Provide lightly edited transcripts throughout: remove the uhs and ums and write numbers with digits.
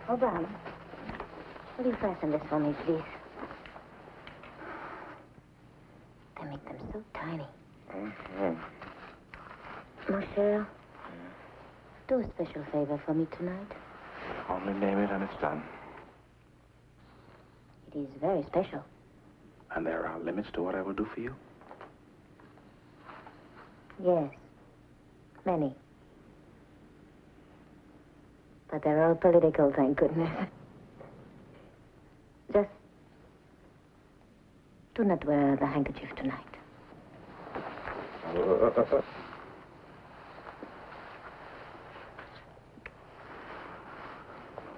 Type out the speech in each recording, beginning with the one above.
Oh, Brown, will you fasten this for me, please? They make them so tiny. Mm-hmm. Mon cher, do a special favor for me tonight. Only name it and it's done. It is very special. And there are limits to what I will do for you? Yes, many. But they're all political, thank goodness. Just do not wear the handkerchief tonight.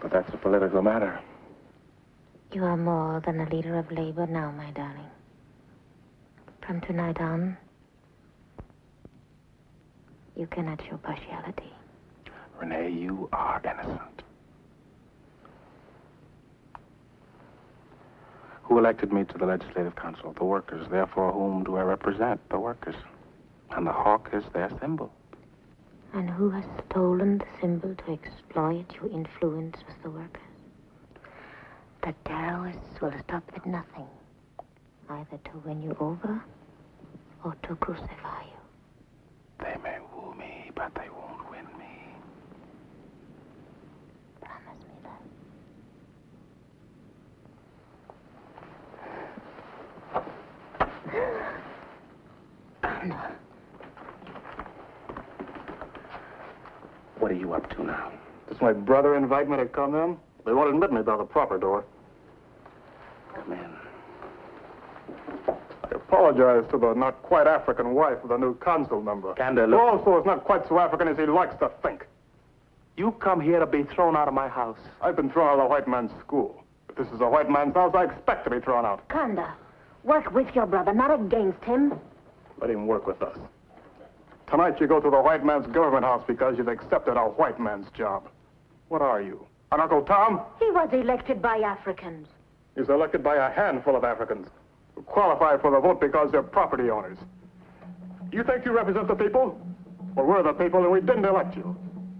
But that's a political matter. You are more than a leader of labor now, my darling. From tonight on, you cannot show partiality. Renee, you are innocent. Who elected me to the Legislative Council? The workers. Therefore, whom do I represent? The workers. And the hawk is their symbol. And who has stolen the symbol to exploit your influence with the workers? The terrorists will stop at nothing, either to win you over or to crucify you. They may woo me, but they won't win me. Promise me that. What are you up to now? Does my brother invite me to come in? They won't admit me by the proper door. Come in. I apologize to the not quite African wife of the new consul member. Gander, Who look. also is not quite so African as he likes to think. You come here to be thrown out of my house. I've been thrown out of the white man's school. If this is a white man's house, I expect to be thrown out. Conda, work with your brother, not against him. Let him work with us. Tonight you go to the white man's government house because you've accepted a white man's job. What are you? An Uncle Tom? He was elected by Africans. He's elected by a handful of Africans who qualify for the vote because they're property owners. You think you represent the people? Well, we're the people and we didn't elect you.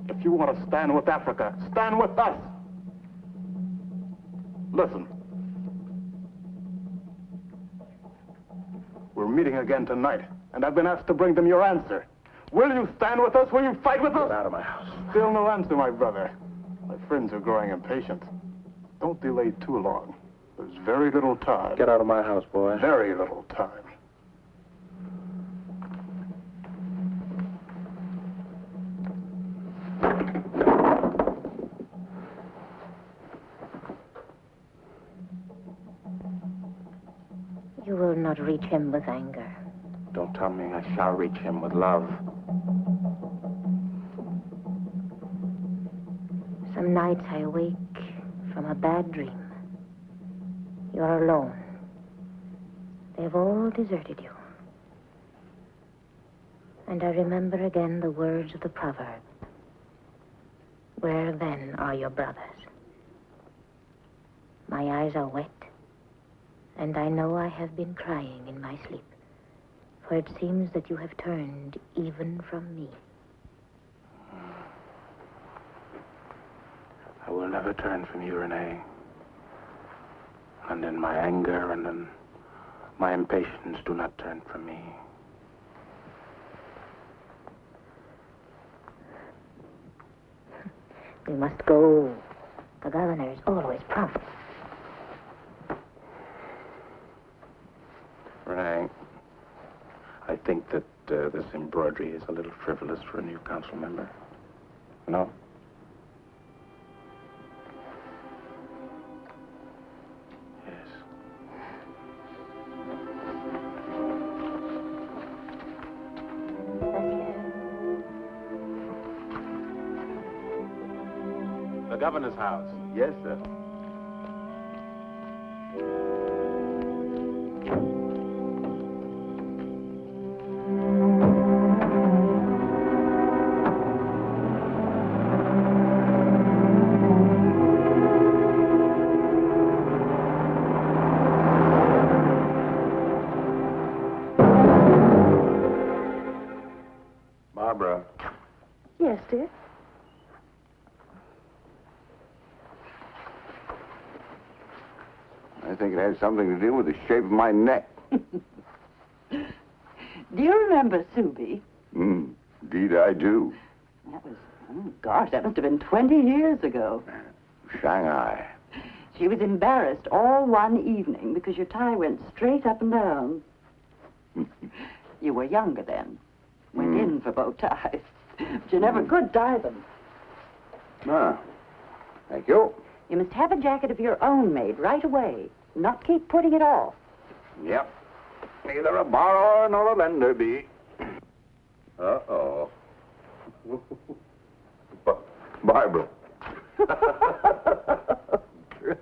If you want to stand with Africa, stand with us. Listen. We're meeting again tonight, and I've been asked to bring them your answer. Will you stand with us? Will you fight with us? Get out of my house. Still no answer, my brother. My friends are growing impatient. Don't delay too long. There's very little time. Get out of my house, boy. Very little time. You will not reach him with anger. Don't tell me I shall reach him with love. Some nights I awake from a bad dream. You're alone. They've all deserted you. And I remember again the words of the proverb. Where then are your brothers? My eyes are wet, and I know I have been crying in my sleep, for it seems that you have turned even from me. I will never turn from you, Renee. And in my anger and in my impatience, do not turn from me. We must go. The governor is always prompt. Renee, I think that this embroidery is a little frivolous for a new council member. No? Yes. governor's house. Yes, sir. Barbara. Yes, dear. I think it has something to do with the shape of my neck. Do you remember Subi? Indeed I do. That was, gosh, that must have been 20 years ago. Shanghai. She was embarrassed all one evening because your tie went straight up and down. You were younger then. Went in for bow ties. But you never could tie them. Ah, thank you. You must have a jacket of your own made right away. Not keep putting it off. Yep. Neither a borrower nor a lender be. Uh-oh. Barbara. Bruce.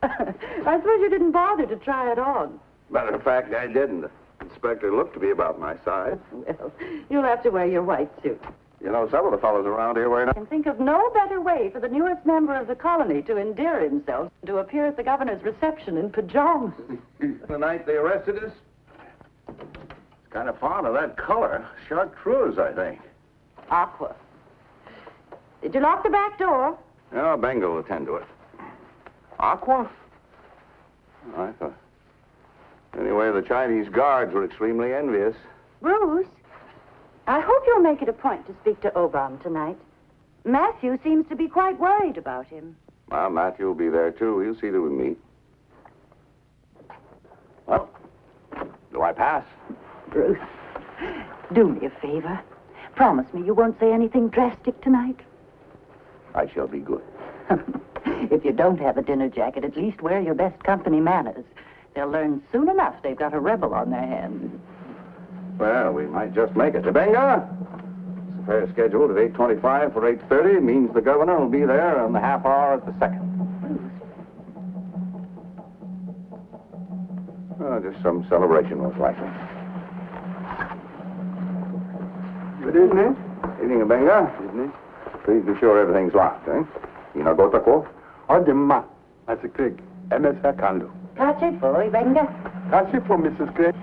I suppose you didn't bother to try it on. Matter of fact, I didn't. The inspector looked to be about my size. Well, you'll have to wear your white suit. You know, some of the fellows around here wearing... I can think of no better way for the newest member of the colony to endear himself than to appear at the governor's reception in pajamas. The night they arrested us, it's kind of fond of that color. Chartreuse, I think. Aqua. Did you lock the back door? No, Bengal will attend to it. Aqua? I thought... Anyway, the Chinese guards were extremely envious. Bruce, I hope you'll make it a point to speak to Obam tonight. Matthew seems to be quite worried about him. Well, Matthew will be there, too. He'll see that we meet. Well, do I pass? Bruce, do me a favor. Promise me you won't say anything drastic tonight. I shall be good. If you don't have a dinner jacket, at least wear your best company manners. They'll learn soon enough they've got a rebel on their hands. Well, we might just make it. Benga? It's a fair schedule at 8:25 for 8:30. It means the governor will be there in the half hour at the second. Oh, just some celebration, most likely. Good evening. Evening, Benga. Evening. Please be sure everything's locked, eh? Inagotako? Odimma, Mr. Craig. MSA Kando. Catch it, boy, Benga. That's it for Mrs. Craig.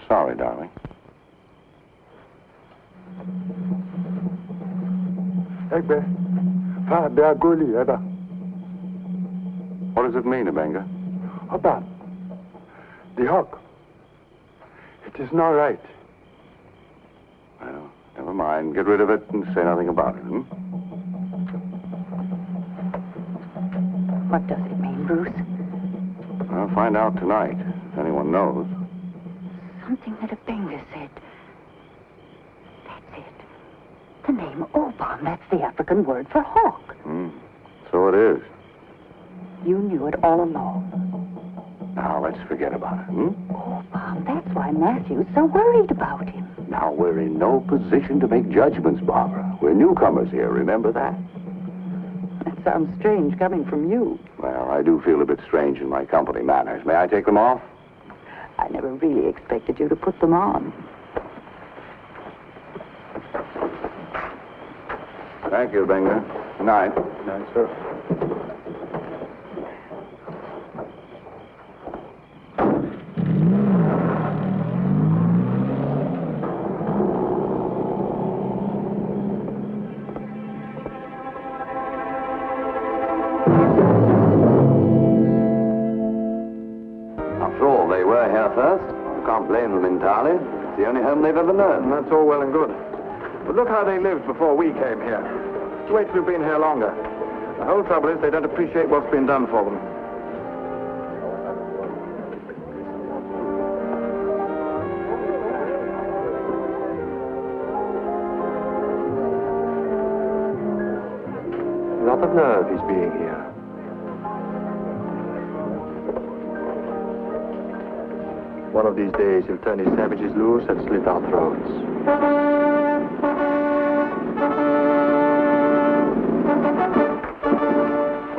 Sorry, darling. Egbe. Ha, Beagoli, Eba. What does it mean, Benga? Oba. The hawk. It is not right. Well, never mind. Get rid of it and say nothing about it, What does it mean, Bruce? I'll find out tonight, if anyone knows. Something that a Benga said. That's it. The name Obam, that's the African word for hawk. So it is. You knew it all along. Now, let's forget about it, Obam, that's why Matthew's so worried about him. Now, we're in no position to make judgments, Barbara. We're newcomers here, remember that? That sounds strange coming from you. Well, I do feel a bit strange in my company manners. May I take them off? I never really expected you to put them on. Thank you, Benga. Good night. Good night, sir. After all, they were here first. I can't blame them entirely. It's the only home they've ever known. That's all well and good. But look how they lived before we came here. Wait till we've been here longer. The whole trouble is they don't appreciate what's been done for them. A lot of nerve he's being here. One of these days, he'll turn his savages loose and slit our throats.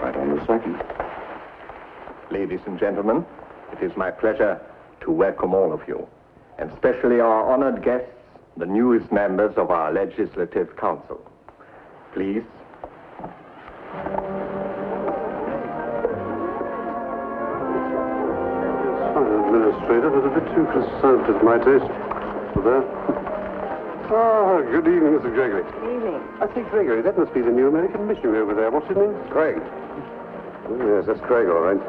Right on the second. Ladies and gentlemen, it is my pleasure to welcome all of you, and especially our honored guests, the newest members of our Legislative Council. Please. Administrator, but a bit too conservative for my taste. There. Ah, good evening, Mr. Gregory. Good evening. I say, Gregory, that must be the new American missionary over there. What's his name? Craig. Oh, yes, that's Craig, all right.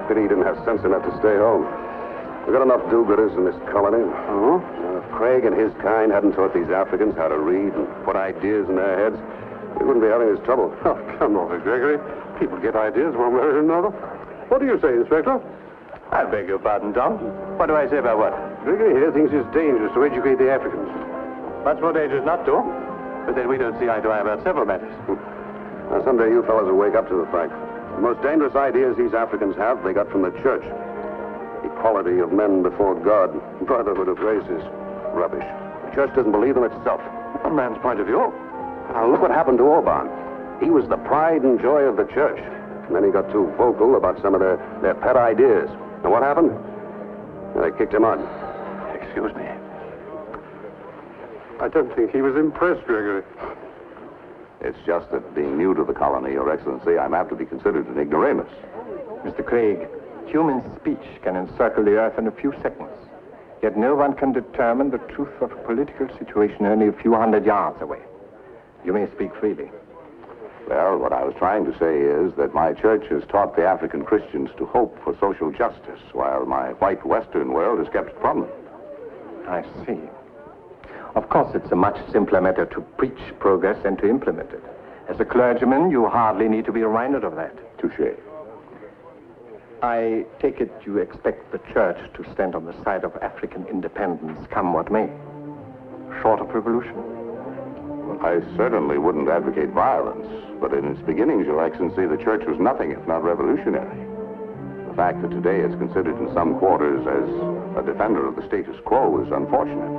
Pity he didn't have sense enough to stay home. We've got enough do-gooders in this colony. Oh? If Craig and his kind hadn't taught these Africans how to read and put ideas in their heads, we wouldn't be having this trouble. Oh, come over, Gregory. People get ideas one way or another. What do you say, Inspector? I beg your pardon, Tom. What do I say about what? Gregory here thinks it's dangerous to educate the Africans. Much more dangerous not to. But then we don't see eye to eye about several matters. Now, someday you fellas will wake up to the fact. The most dangerous ideas these Africans have, they got from the church. Equality of men before God, brotherhood of races. Rubbish. The church doesn't believe them itself. From man's point of view. Now, look what happened to Orban. He was the pride and joy of the church. And then he got too vocal about some of their pet ideas. And what happened? They kicked him out. Excuse me. I don't think he was impressed, Gregory. It's just that being new to the colony, Your Excellency, I'm apt to be considered an ignoramus. Mr. Craig, human speech can encircle the earth in a few seconds. Yet no one can determine the truth of a political situation only a few hundred yards away. You may speak freely. Well, what I was trying to say is that my church has taught the African Christians to hope for social justice, while my white Western world has kept it from them. I see. Of course, it's a much simpler matter to preach progress than to implement it. As a clergyman, you hardly need to be reminded of that. Touché. I take it you expect the church to stand on the side of African independence, come what may. Short of revolution? Well, I certainly wouldn't advocate violence, but in its beginnings, Your Excellency, the church was nothing if not revolutionary. The fact that today it's considered in some quarters as a defender of the status quo is unfortunate.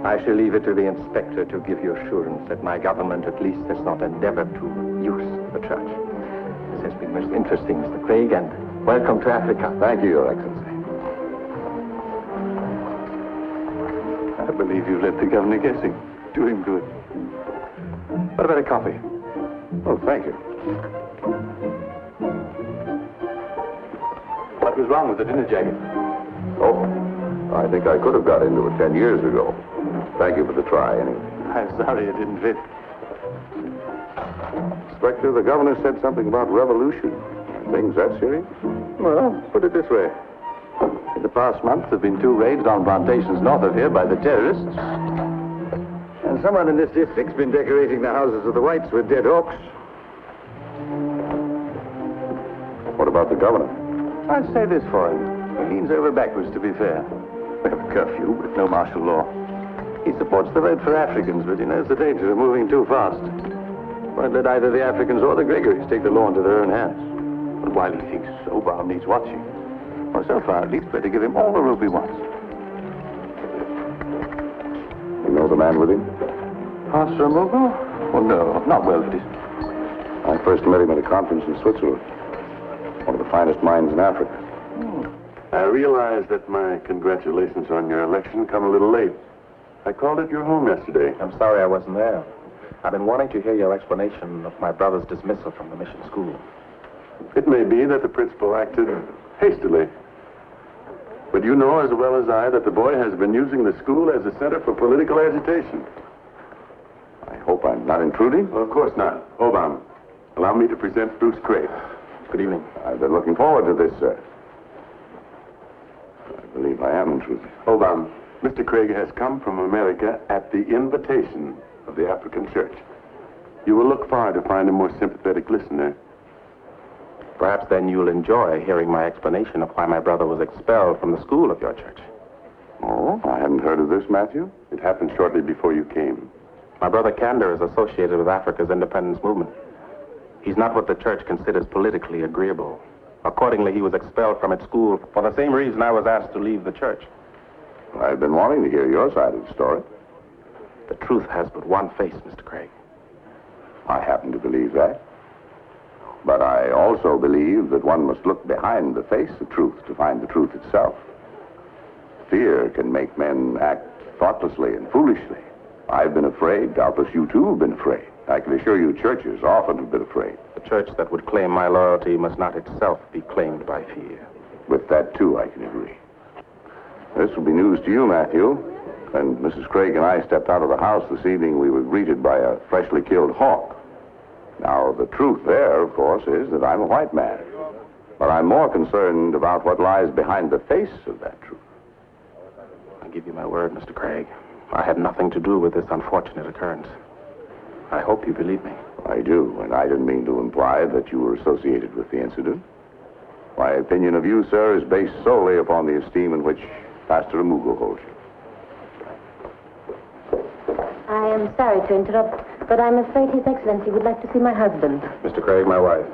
I shall leave it to the inspector to give you assurance that my government at least has not endeavored to use the church. This has been most interesting, Mr. Craig, and welcome to Africa. Thank you, Your Excellency. I believe you left the governor guessing. Do him good. What about a coffee? Oh, thank you. What was wrong with the dinner jacket? Oh, I think I could have got into it 10 years ago. Thank you for the try, anyway. I'm sorry it didn't fit. Inspector, the governor said something about revolution. Are things that serious? Well, put it this way. In the past month, there have been 2 raids on plantations north of here by the terrorists. And someone in this district's been decorating the houses of the whites with dead oaks. What about the governor? I'd say this for him. He leans over backwards, to be fair. We have a curfew, but no martial law. He supports the vote for Africans, but he knows the danger of moving too fast. Won't let either the Africans or the Gregories take the law into their own hands. But while he thinks Obama needs watching, well, so far at least better give him all the rope he wants. You know the man with him? Pastor Mogo? Oh, no, not well, it is. I first met him at a conference in Switzerland. One of the finest minds in Africa. I realize that my congratulations on your election come a little late. I called at your home yesterday. I'm sorry I wasn't there. I've been wanting to hear your explanation of my brother's dismissal from the mission school. It may be that the principal acted hastily. But you know as well as I that the boy has been using the school as a center for political agitation. I hope I'm not intruding. Well, of course not. Obama, allow me to present Bruce Craig. Good evening. I've been looking forward to this, sir. I believe I am intruding. Obama, Mr. Craig has come from America at the invitation of the African Church. You will look far to find a more sympathetic listener. Perhaps then you'll enjoy hearing my explanation of why my brother was expelled from the school of your church. Oh, I hadn't heard of this, Matthew. It happened shortly before you came. My brother Kander is associated with Africa's independence movement. He's not what the church considers politically agreeable. Accordingly, he was expelled from its school for the same reason I was asked to leave the church. I've been wanting to hear your side of the story. The truth has but one face, Mr. Craig. I happen to believe that. But I also believe that one must look behind the face of truth to find the truth itself. Fear can make men act thoughtlessly and foolishly. I've been afraid. Doubtless you too have been afraid. I can assure you churches often have been afraid. The church that would claim my loyalty must not itself be claimed by fear. With that too, I can agree. This will be news to you, Matthew. When Mrs. Craig and I stepped out of the house this evening, we were greeted by a freshly killed hawk. Now, the truth there, of course, is that I'm a white man. But I'm more concerned about what lies behind the face of that truth. I give you my word, Mr. Craig. I had nothing to do with this unfortunate occurrence. I hope you believe me. I do, and I didn't mean to imply that you were associated with the incident. My opinion of you, sir, is based solely upon the esteem in which Pastor Amugo holds you. I am sorry to interrupt, but I'm afraid His Excellency would like to see my husband. Mr. Craig, my wife.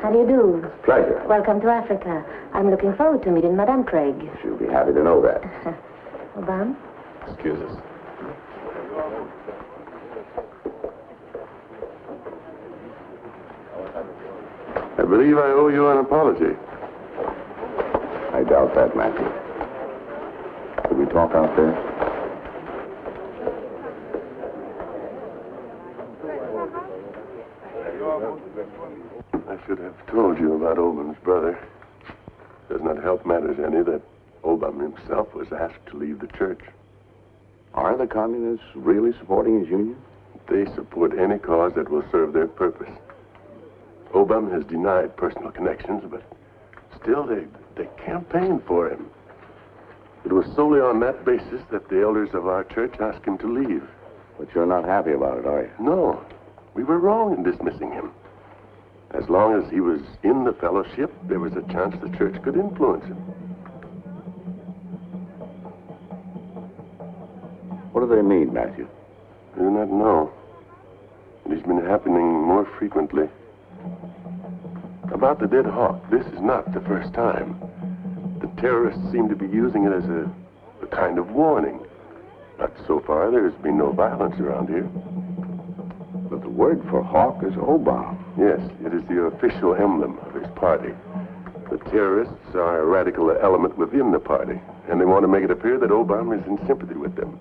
How do you do? Pleasure. Welcome to Africa. I'm looking forward to meeting Madame Craig. She'll be happy to know that. Obama? Excuse us. I believe I owe you an apology. I doubt that, Matthew. Could we talk out there? I should have told you about Obam's brother. Does not help matters any that Obama himself was asked to leave the church. Are the communists really supporting his union? They support any cause that will serve their purpose. Obama has denied personal connections, but still they campaigned for him. It was solely on that basis that the elders of our church asked him to leave. But you're not happy about it, are you? No, we were wrong in dismissing him. As long as he was in the fellowship, there was a chance the church could influence him. What do they mean, Matthew? I do not know. It has been happening more frequently. About the dead hawk, this is not the first time. The terrorists seem to be using it as a kind of warning. But so far, there has been no violence around here. But the word for hawk is Obama. Yes, it is the official emblem of his party. The terrorists are a radical element within the party, and they want to make it appear that Obama is in sympathy with them.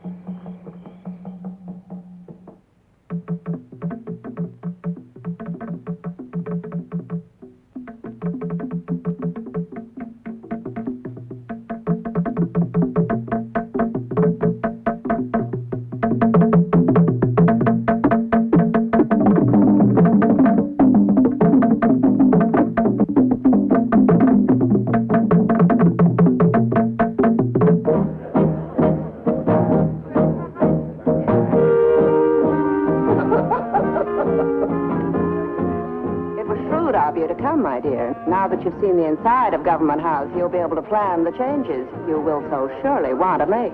Now that you've seen the inside of Government House, you'll be able to plan the changes you will so surely want to make.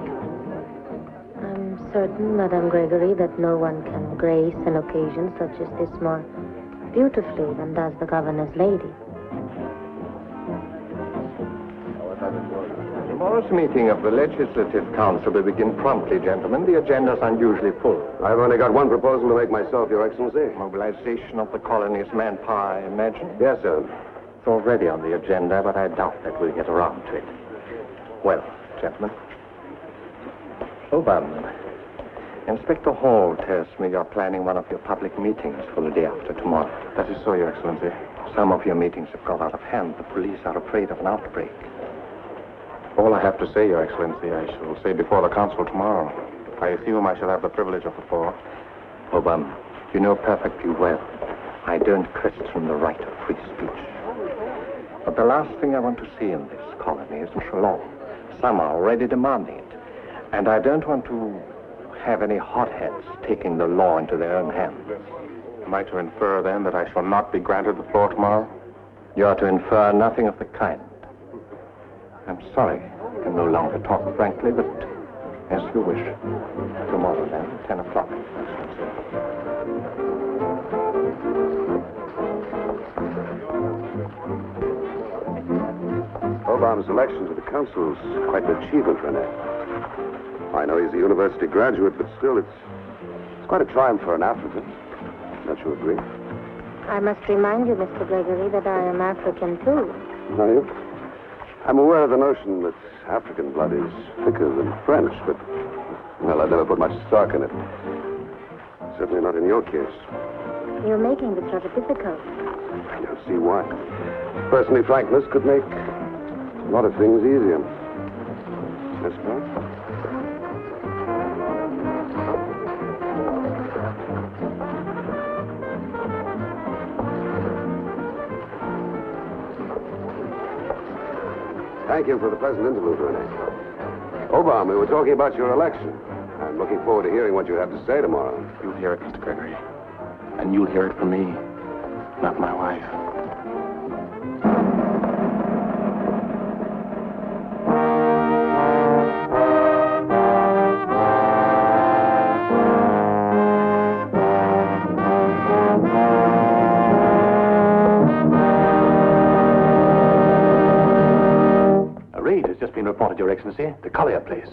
I'm certain, Madame Gregory, that no one can grace an occasion such as this more beautifully than does the governor's lady. Tomorrow's meeting of the Legislative Council will begin promptly, gentlemen. The agenda's unusually full. I've only got one proposal to make myself, Your Excellency. Mobilization of the colony's manpower, I imagine. Yes, sir. It's already on the agenda, but I doubt that we'll get around to it. Well, gentlemen. Obama, Inspector Hall tells me you're planning one of your public meetings for the day after tomorrow. That is so, Your Excellency. Some of your meetings have got out of hand. The police are afraid of an outbreak. All I have to say, Your Excellency, I shall say before the council tomorrow. I assume I shall have the privilege of the floor. Obama, you know perfectly well I don't question the right of free speech. But the last thing I want to see in this colony is martial law. Some are already demanding it. And I don't want to have any hotheads taking the law into their own hands. Am I to infer, then, that I shall not be granted the floor tomorrow? You are to infer nothing of the kind. I'm sorry I can no longer talk frankly, but as you wish. Tomorrow, then, 10 o'clock. Obama's election to the council is quite an achievement, Rene. I know he's a university graduate, but still, it's quite a triumph for an African. Don't you agree? I must remind you, Mr. Gregory, that I am African, too. Are you? I'm aware of the notion that African blood is thicker than French, but, well, I've never put much stock in it. Certainly not in your case. You're making this rather difficult. I don't see why. Personally, frankness could make a lot of things easier. Yes, ma'am? Thank you for the pleasant interlude, Rene. Obama, we were talking about your election. I'm looking forward to hearing what you have to say tomorrow. You'll hear it, Mr. Gregory. And you'll hear it from me, not my wife. A raid has just been reported, Your Excellency. The Collier place.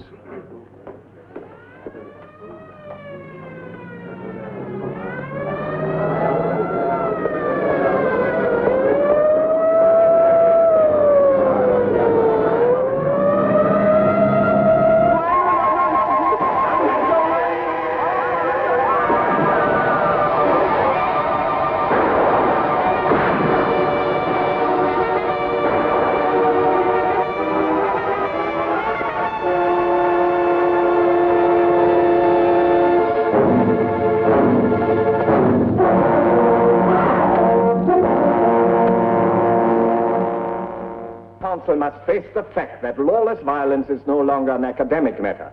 Must face the fact that lawless violence is no longer an academic matter.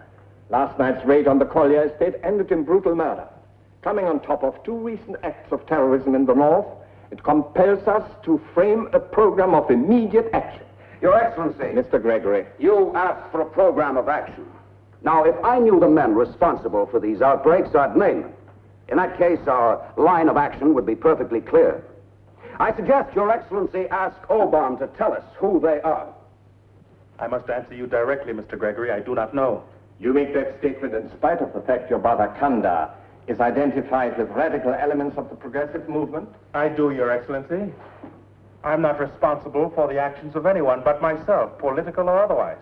Last night's raid on the Collier estate ended in brutal murder. Coming on top of 2 recent acts of terrorism in the north, it compels us to frame a program of immediate action. Your Excellency. Mr. Gregory. You asked for a program of action. Now, if I knew the men responsible for these outbreaks, I'd name them. In that case, our line of action would be perfectly clear. I suggest Your Excellency ask Obama to tell us who they are. I must answer you directly, Mr. Gregory. I do not know. You make that statement in spite of the fact your brother Kanda is identified with radical elements of the progressive movement? I do, Your Excellency. I'm not responsible for the actions of anyone but myself, political or otherwise.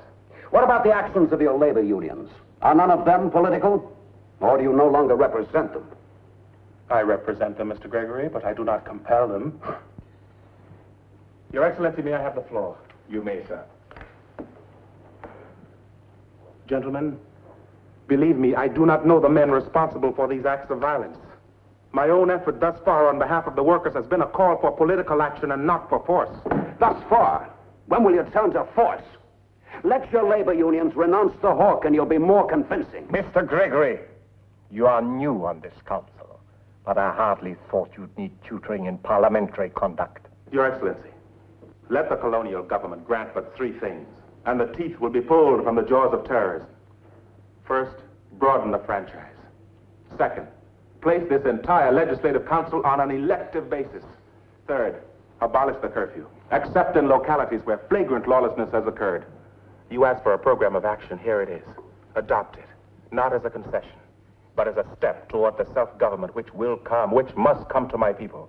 What about the actions of your labor unions? Are none of them political? Or do you no longer represent them? I represent them, Mr. Gregory, but I do not compel them. Your Excellency, may I have the floor? You may, sir. Gentlemen, believe me, I do not know the men responsible for these acts of violence. My own effort thus far on behalf of the workers has been a call for political action and not for force. Thus far? When will you turn to force? Let your labor unions renounce the hawk and you'll be more convincing. Mr. Gregory, you are new on this council, but I hardly thought you'd need tutoring in parliamentary conduct. Your Excellency, let the colonial government grant but 3 things, and the teeth will be pulled from the jaws of terrorism. First, broaden the franchise. Second, place this entire legislative council on an elective basis. Third, abolish the curfew, except in localities where flagrant lawlessness has occurred. You asked for a program of action. Here it is. Adopt it, not as a concession, but as a step toward the self-government which will come, which must come to my people.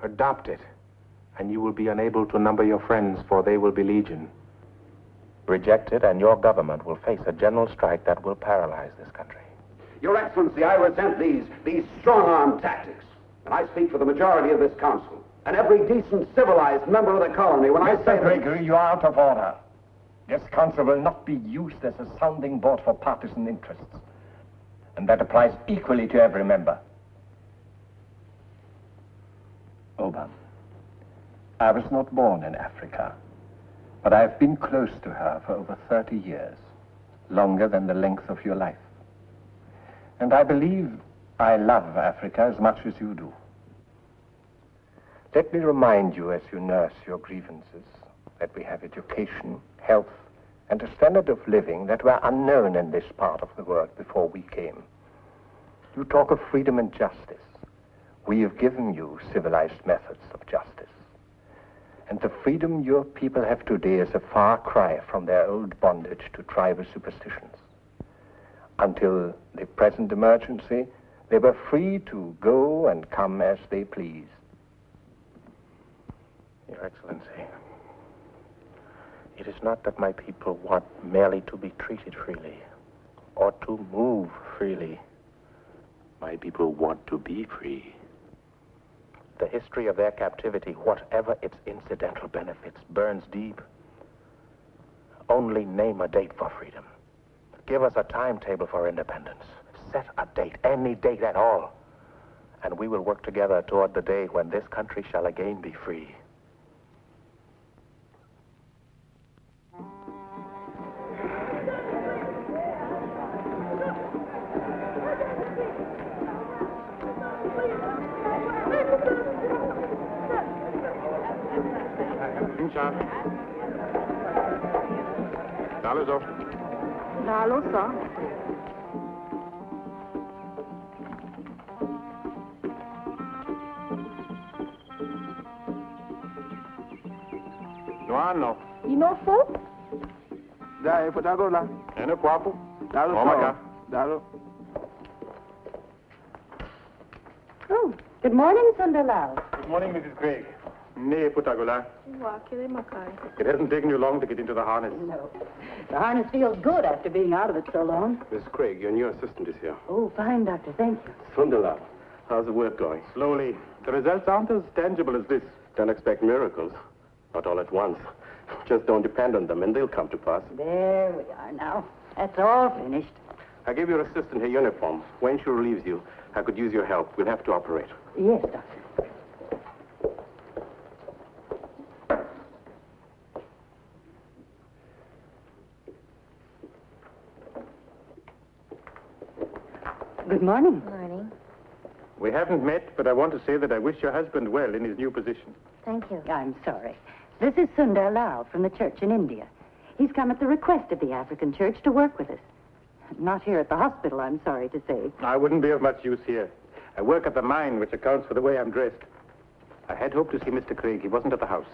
Adopt it, and you will be unable to number your friends, for they will be legion. Reject it, and your government will face a general strike that will paralyze this country. Your Excellency, I resent these strong-arm tactics. And I speak for the majority of this council, and every decent, civilized member of the colony when I say... Mr. Gregory, you are out of order. This council will not be used as a sounding board for partisan interests. And that applies equally to every member. Obama, I was not born in Africa, but I've been close to her for over 30 years, longer than the length of your life. And I believe I love Africa as much as you do. Let me remind you, as you nurse your grievances, that we have education, health, and a standard of living that were unknown in this part of the world before we came. You talk of freedom and justice. We have given you civilized methods of justice. And the freedom your people have today is a far cry from their old bondage to tribal superstitions. Until the present emergency, they were free to go and come as they pleased. Your Excellency, it is not that my people want merely to be treated freely or to move freely. My people want to be free. The history of their captivity, whatever its incidental benefits, burns deep. Only name a date for freedom. Give us a timetable for independence. Set a date, any date at all. And we will work together toward the day when this country shall again be free. Dalo, sir. No. You know, folk? Dai, Potagola. Ene kwapo? Dalo, Oh, my God. Dalo. Oh, good morning, Sunderlal. Good morning, Mrs. Craig. Nee, Putagula. It hasn't taken you long to get into the harness. No. The harness feels good after being out of it so long. Miss Craig, your new assistant is here. Oh, fine, Doctor. Thank you. Sunderlal. How's the work going? Slowly. The results aren't as tangible as this. Don't expect miracles. Not all at once. Just don't depend on them, and they'll come to pass. There we are now. That's all finished. I gave your assistant her uniform. When she relieves you, I could use your help. We'll have to operate. Yes, Doctor. Good morning. Morning. We haven't met, but I want to say that I wish your husband well in his new position. Thank you. I'm sorry. This is Sundar Lal from the church in India. He's come at the request of the African church to work with us. Not here at the hospital, I'm sorry to say. I wouldn't be of much use here. I work at the mine, which accounts for the way I'm dressed. I had hoped to see Mr. Craig. He wasn't at the house.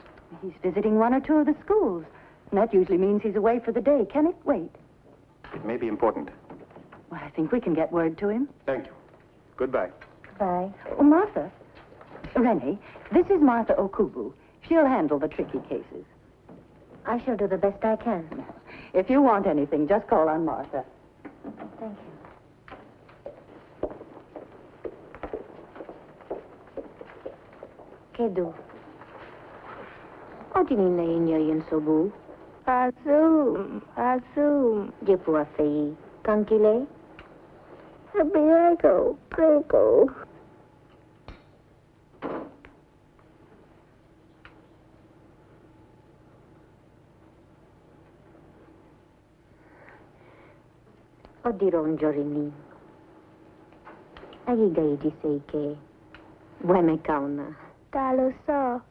He's visiting one or two of the schools. And that usually means he's away for the day. Can it wait? It may be important. Well, I think we can get word to him. Thank you. Goodbye. Bye. Oh, Martha. Rennie, this is Martha Okubu. She'll handle the tricky cases. I shall do the best I can. If you want anything, just call on Martha. Thank you. Kedu. O tinina inyo yun sobu. Azum. Jepu afei. Kankile. Abiago. Prego. O diron jorini. Agigay di seike. Bueme kauna. Talo so.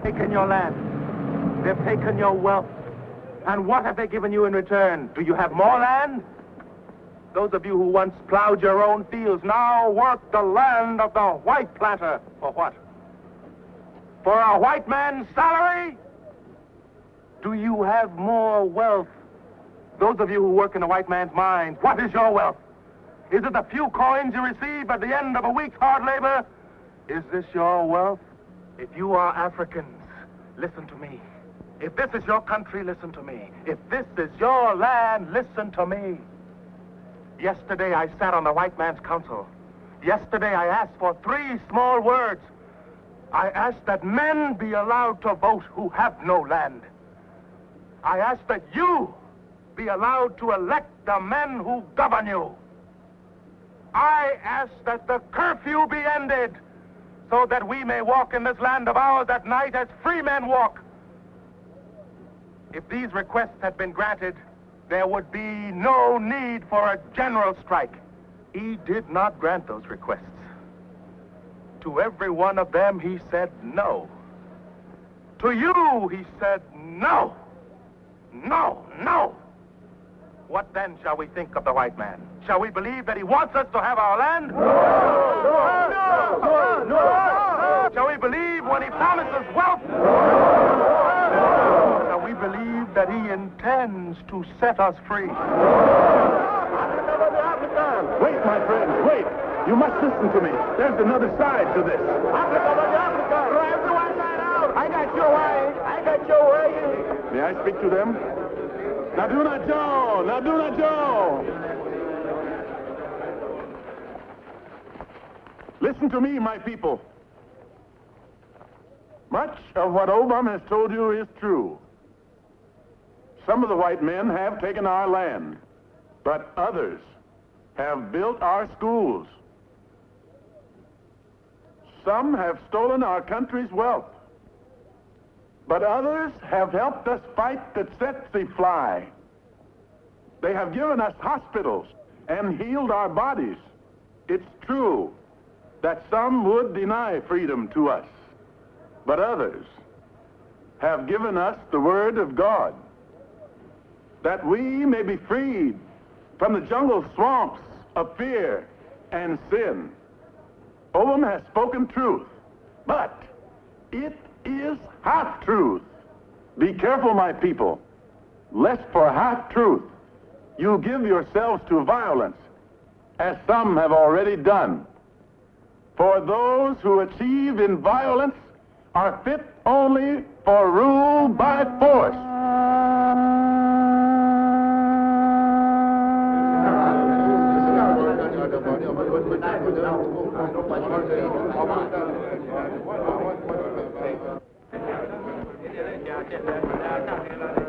Taken your land. They've taken your wealth. And what have they given you in return? Do you have more land? Those of you who once plowed your own fields now work the land of the white planter. For what? For a white man's salary? Do you have more wealth? Those of you who work in the white man's mines, what is your wealth? Is it the few coins you receive at the end of a week's hard labor? Is this your wealth? If you are Africans, listen to me. If this is your country, listen to me. If this is your land, listen to me. Yesterday, I sat on the white man's council. Yesterday, I asked for 3 small words. I asked that men be allowed to vote who have no land. I asked that you be allowed to elect the men who govern you. I asked that the curfew be ended, so that we may walk in this land of ours at night as free men walk. If these requests had been granted, there would be no need for a general strike. He did not grant those requests. To every one of them, he said no. To you, he said no. No, no. What then shall we think of the white man? Shall we believe that he wants us to have our land? No! No! No! No! Shall we believe when he promises wealth? No! Shall we believe that he intends to set us free? Wait, my friends, wait. You must listen to me. There's another side to this. I got your way. I got your way. May I speak to them? Now do not Joe! Now do not Joe! Listen to me, my people. Much of what Obam has told you is true. Some of the white men have taken our land, but others have built our schools. Some have stolen our country's wealth, but others have helped us fight the tsetse fly. They have given us hospitals and healed our bodies. It's true that some would deny freedom to us, but others have given us the word of God, that we may be freed from the jungle swamps of fear and sin. Obam has spoken truth, but it is half-truth. Be careful, my people, lest for half-truth you give yourselves to violence, as some have already done. For those who achieve in violence are fit only for rule by force.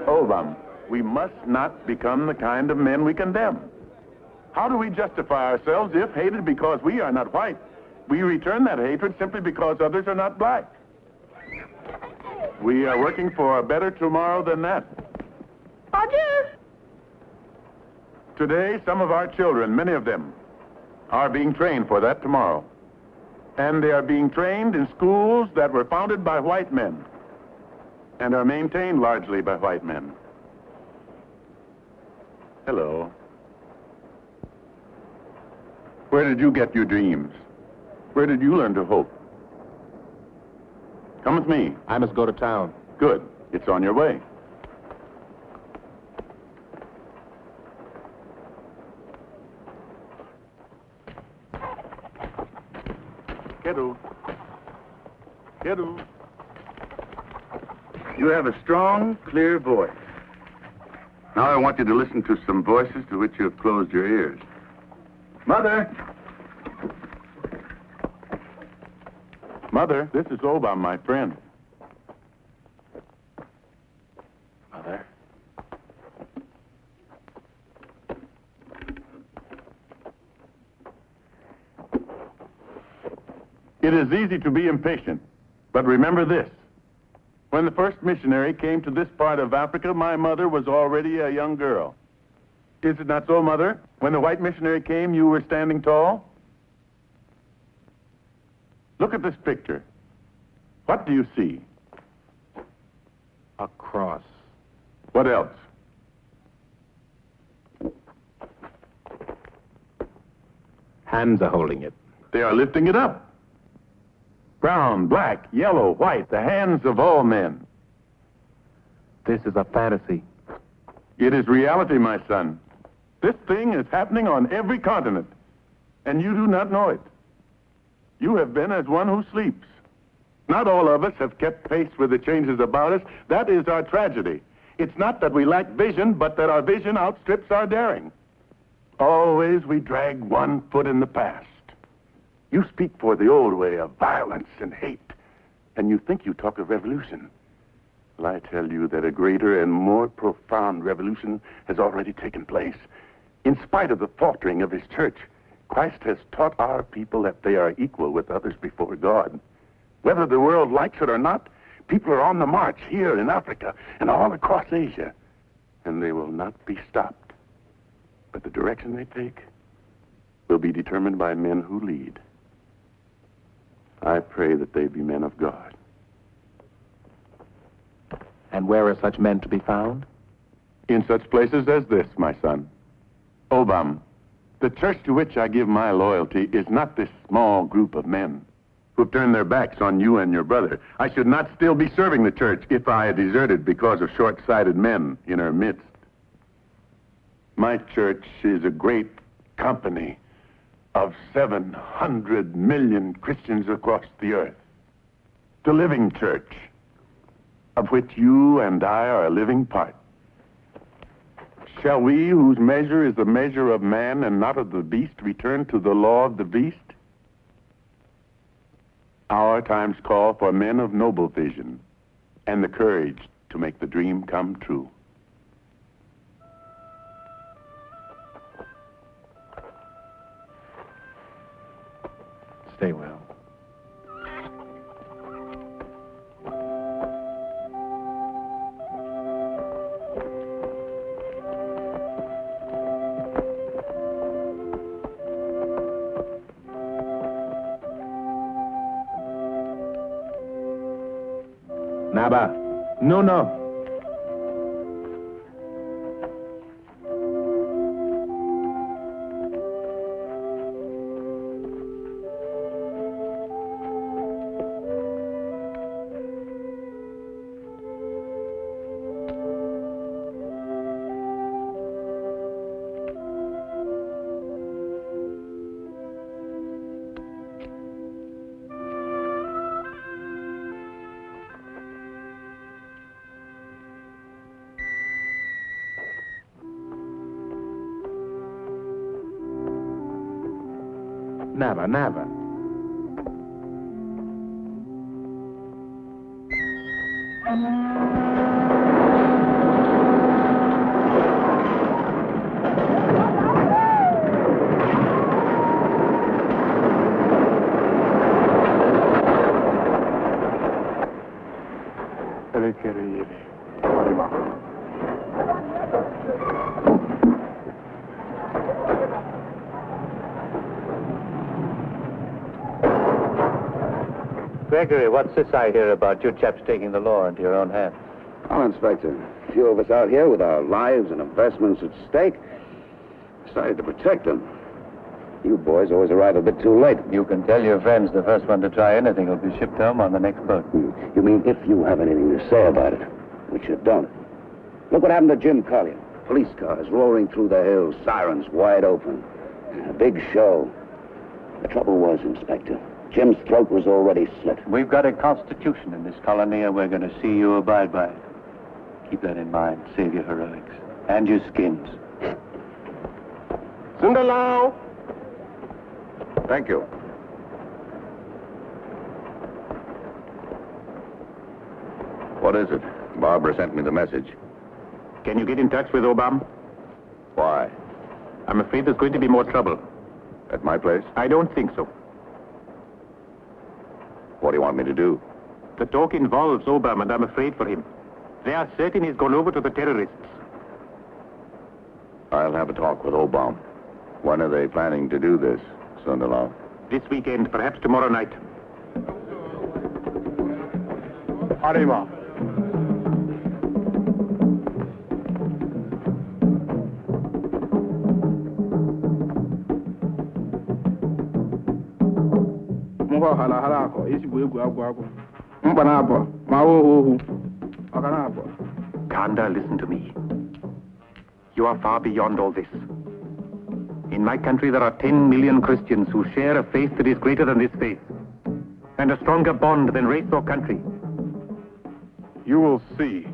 Obam, we must not become the kind of men we condemn. How do we justify ourselves if, hated because we are not white, we return that hatred simply because others are not black? We are working for a better tomorrow than that. Roger! Today, some of our children, many of them, are being trained for that tomorrow. And they are being trained in schools that were founded by white men and are maintained largely by white men. Hello. Where did you get your dreams? Where did you learn to hope? Come with me. I must go to town. Good. It's on your way. Kiddo. Kiddo. You have a strong, clear voice. Now I want you to listen to some voices to which you have closed your ears. Mother! Mother, this is Obam, my friend. Mother? It is easy to be impatient, but remember this. When the first missionary came to this part of Africa, my mother was already a young girl. Is it not so, Mother? When the white missionary came, you were standing tall? Look at this picture. What do you see? A cross. What else? Hands are holding it. They are lifting it up. Brown, black, yellow, white, the hands of all men. This is a fantasy. It is reality, my son. This thing is happening on every continent, and you do not know it. You have been as one who sleeps. Not all of us have kept pace with the changes about us. That is our tragedy. It's not that we lack vision, but that our vision outstrips our daring. Always we drag one foot in the past. You speak for the old way of violence and hate, and you think you talk of revolution. Well, I tell you that a greater and more profound revolution has already taken place. In spite of the faltering of his church, Christ has taught our people that they are equal with others before God. Whether the world likes it or not, people are on the march here in Africa and all across Asia. And they will not be stopped. But the direction they take will be determined by men who lead. I pray that they be men of God. And where are such men to be found? In such places as this, my son. Obam, the church to which I give my loyalty is not this small group of men who've turned their backs on you and your brother. I should not still be serving the church if I had deserted because of short-sighted men in our midst. My church is a great company of 700 million Christians across the earth. The living church, of which you and I are a living part. Shall we, whose measure is the measure of man and not of the beast, return to the law of the beast? Our times call for men of noble vision and the courage to make the dream come true. Stay well. Naba. No. Naba. Gregory, what's this I hear about you chaps taking the law into your own hands? Well, Inspector, a few of us out here with our lives and investments at stake decided to protect them. You boys always arrive a bit too late. You can tell your friends the first one to try anything will be shipped home on the next boat. You mean if you have anything to say about it, which you don't. Look what happened to Jim Collier. Police cars roaring through the hills, sirens wide open. A big show. The trouble was, Inspector, Jim's throat was already slit. We've got a constitution in this colony, and we're going to see you abide by it. Keep that in mind. Save your heroics. And your skins. Sundalau! Thank you. What is it? Barbara sent me the message. Can you get in touch with Obam? Why? I'm afraid there's going to be more trouble. At my place? I don't think so. What do you want me to do? The talk involves Obam, and I'm afraid for him. They are certain he's gone over to the terrorists. I'll have a talk with Obama. When are they planning to do this, Sundalau? This weekend, perhaps tomorrow night. Arriba. Kanda, listen to me. You are far beyond all this. In my country, there are 10 million Christians who share a faith that is greater than this faith, and a stronger bond than race or country. You will see.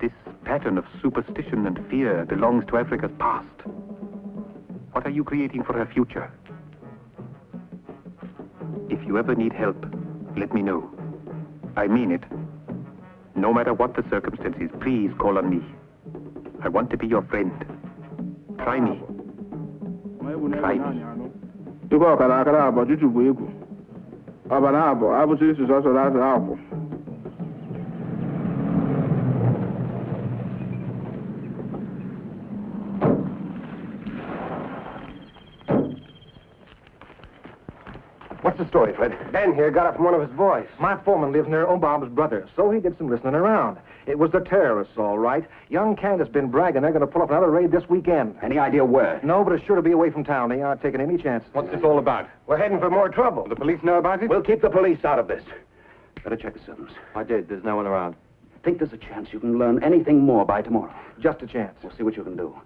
This pattern of superstition and fear belongs to Africa's past. What are you creating for her future? If you ever need help, let me know. I mean it. No matter what the circumstances, please call on me. I want to be your friend. Try me. Try me. Dịka ọkara akara abụọ chụchụkwu egwu. Ọbara abụọ abụchi isi sọsọ na-asị akwụ. What's the story, Fred? Ben here got it from one of his boys. My foreman lives near Obam's brother, so he did some listening around. It was the terrorists, all right. Young Candace been bragging they're going to pull up another raid this weekend. Any idea where? No, but it's sure to be away from town. They aren't taking any chances. What's this all about? We're heading for more trouble. Do the police know about it? We'll keep the police out of this. Better check the servants. I did. There's no one around. Think there's a chance you can learn anything more by tomorrow? Just a chance. We'll see what you can do.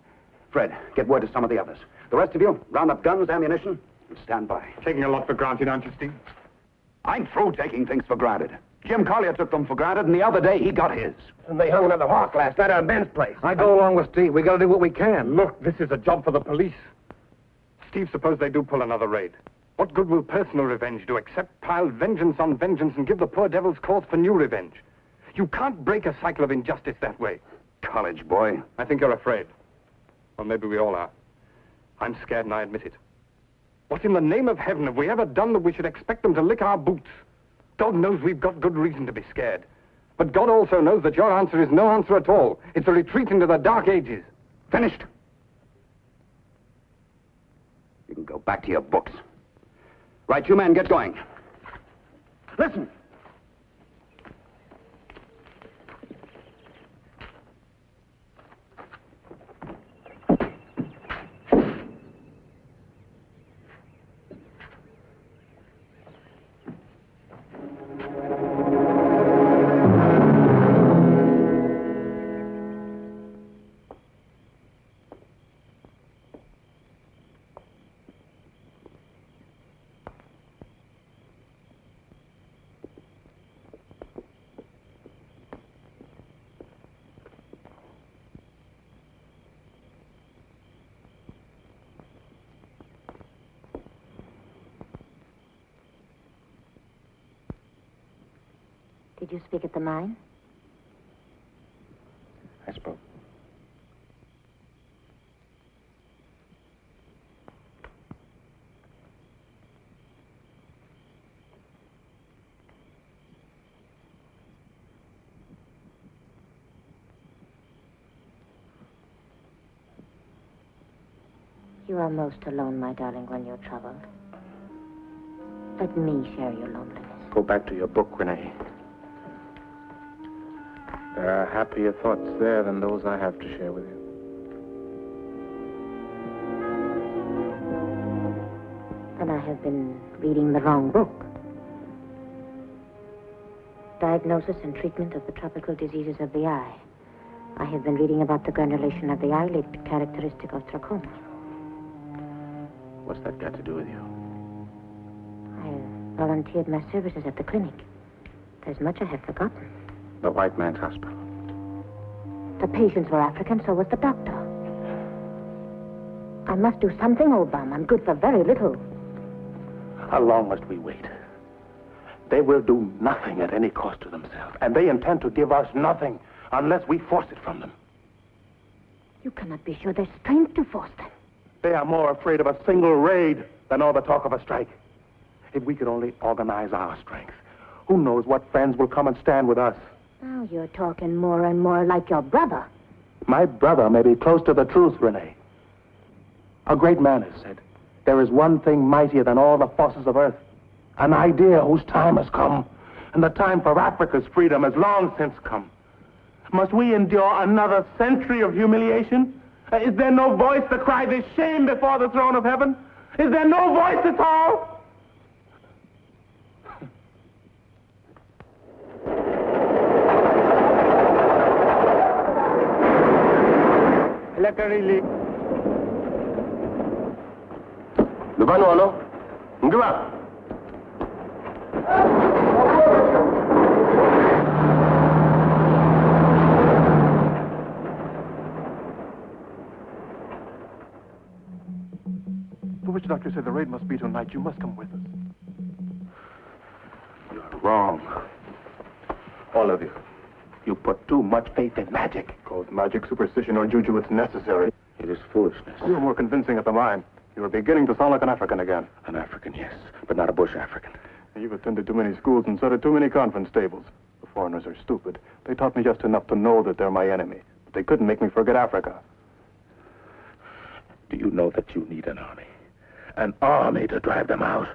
Fred, get word to some of the others. The rest of you, round up guns, ammunition, and stand by. Taking a lot for granted, aren't you, Steve? I'm through taking things for granted. Jim Collier took them for granted, and the other day he got his. And they hung another hawk last night at Ben's place. I go along with Steve. We got to do what we can. Look, this is a job for the police. Steve, suppose they do pull another raid. What good will personal revenge do except pile vengeance on vengeance and give the poor devils cause for new revenge? You can't break a cycle of injustice that way. College boy. I think you're afraid. Or maybe we all are. I'm scared and I admit it. What in the name of heaven have we ever done that we should expect them to lick our boots? God knows we've got good reason to be scared. But God also knows that your answer is no answer at all. It's a retreat into the dark ages. Finished. You can go back to your books. Right, you men, get going. Listen. Did you speak at the mine? I spoke. You are most alone, my darling, when you're troubled. Let me share your loneliness. Go back to your book, Renee. There are happier thoughts there than those I have to share with you. Then I have been reading the wrong book. Diagnosis and treatment of the tropical diseases of the eye. I have been reading about the granulation of the eyelid, characteristic of trachoma. What's that got to do with you? I have volunteered my services at the clinic. There's much I have forgotten. The white man's hospital. The patients were African, so was the doctor. I must do something, Obama. I'm good for very little. How long must we wait? They will do nothing at any cost to themselves, and they intend to give us nothing unless we force it from them. You cannot be sure there's strength to force them. They are more afraid of a single raid than all the talk of a strike. If we could only organize our strength, who knows what friends will come and stand with us. Now you're talking more and more like your brother. My brother may be close to the truth, Renee. A great man has said, there is one thing mightier than all the forces of earth. An idea whose time has come, and the time for Africa's freedom has long since come. Must we endure another century of humiliation? Is there no voice to cry this shame before the throne of heaven? Is there no voice at all? Lubano, Ngwa. The witch doctor said the raid must be tonight. You must come with us. You're wrong. All of you. You put too much faith in magic. Called magic, superstition, or juju, it's necessary. It is foolishness. You were more convincing at the mine. You're beginning to sound like an African again. An African, yes, but not a bush African. You've attended too many schools and sat at too many conference tables. The foreigners are stupid. They taught me just enough to know that they're my enemy. But they couldn't make me forget Africa. Do you know that you need an army? An army to drive them out.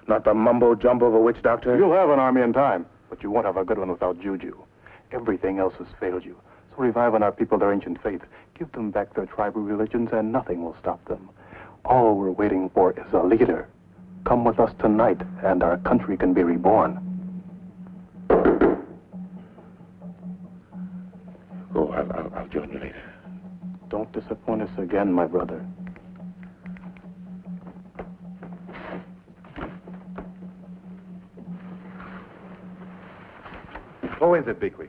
Not the mumbo-jumbo of a witch doctor. You'll have an army in time, but you won't have a good one without juju. Everything else has failed you. So revive in our people their ancient faith. Give them back their tribal religions, and nothing will stop them. All we're waiting for is a leader. Come with us tonight, and our country can be reborn. Oh, I'll join you later. Don't disappoint us again, my brother. Who is it, Beakley?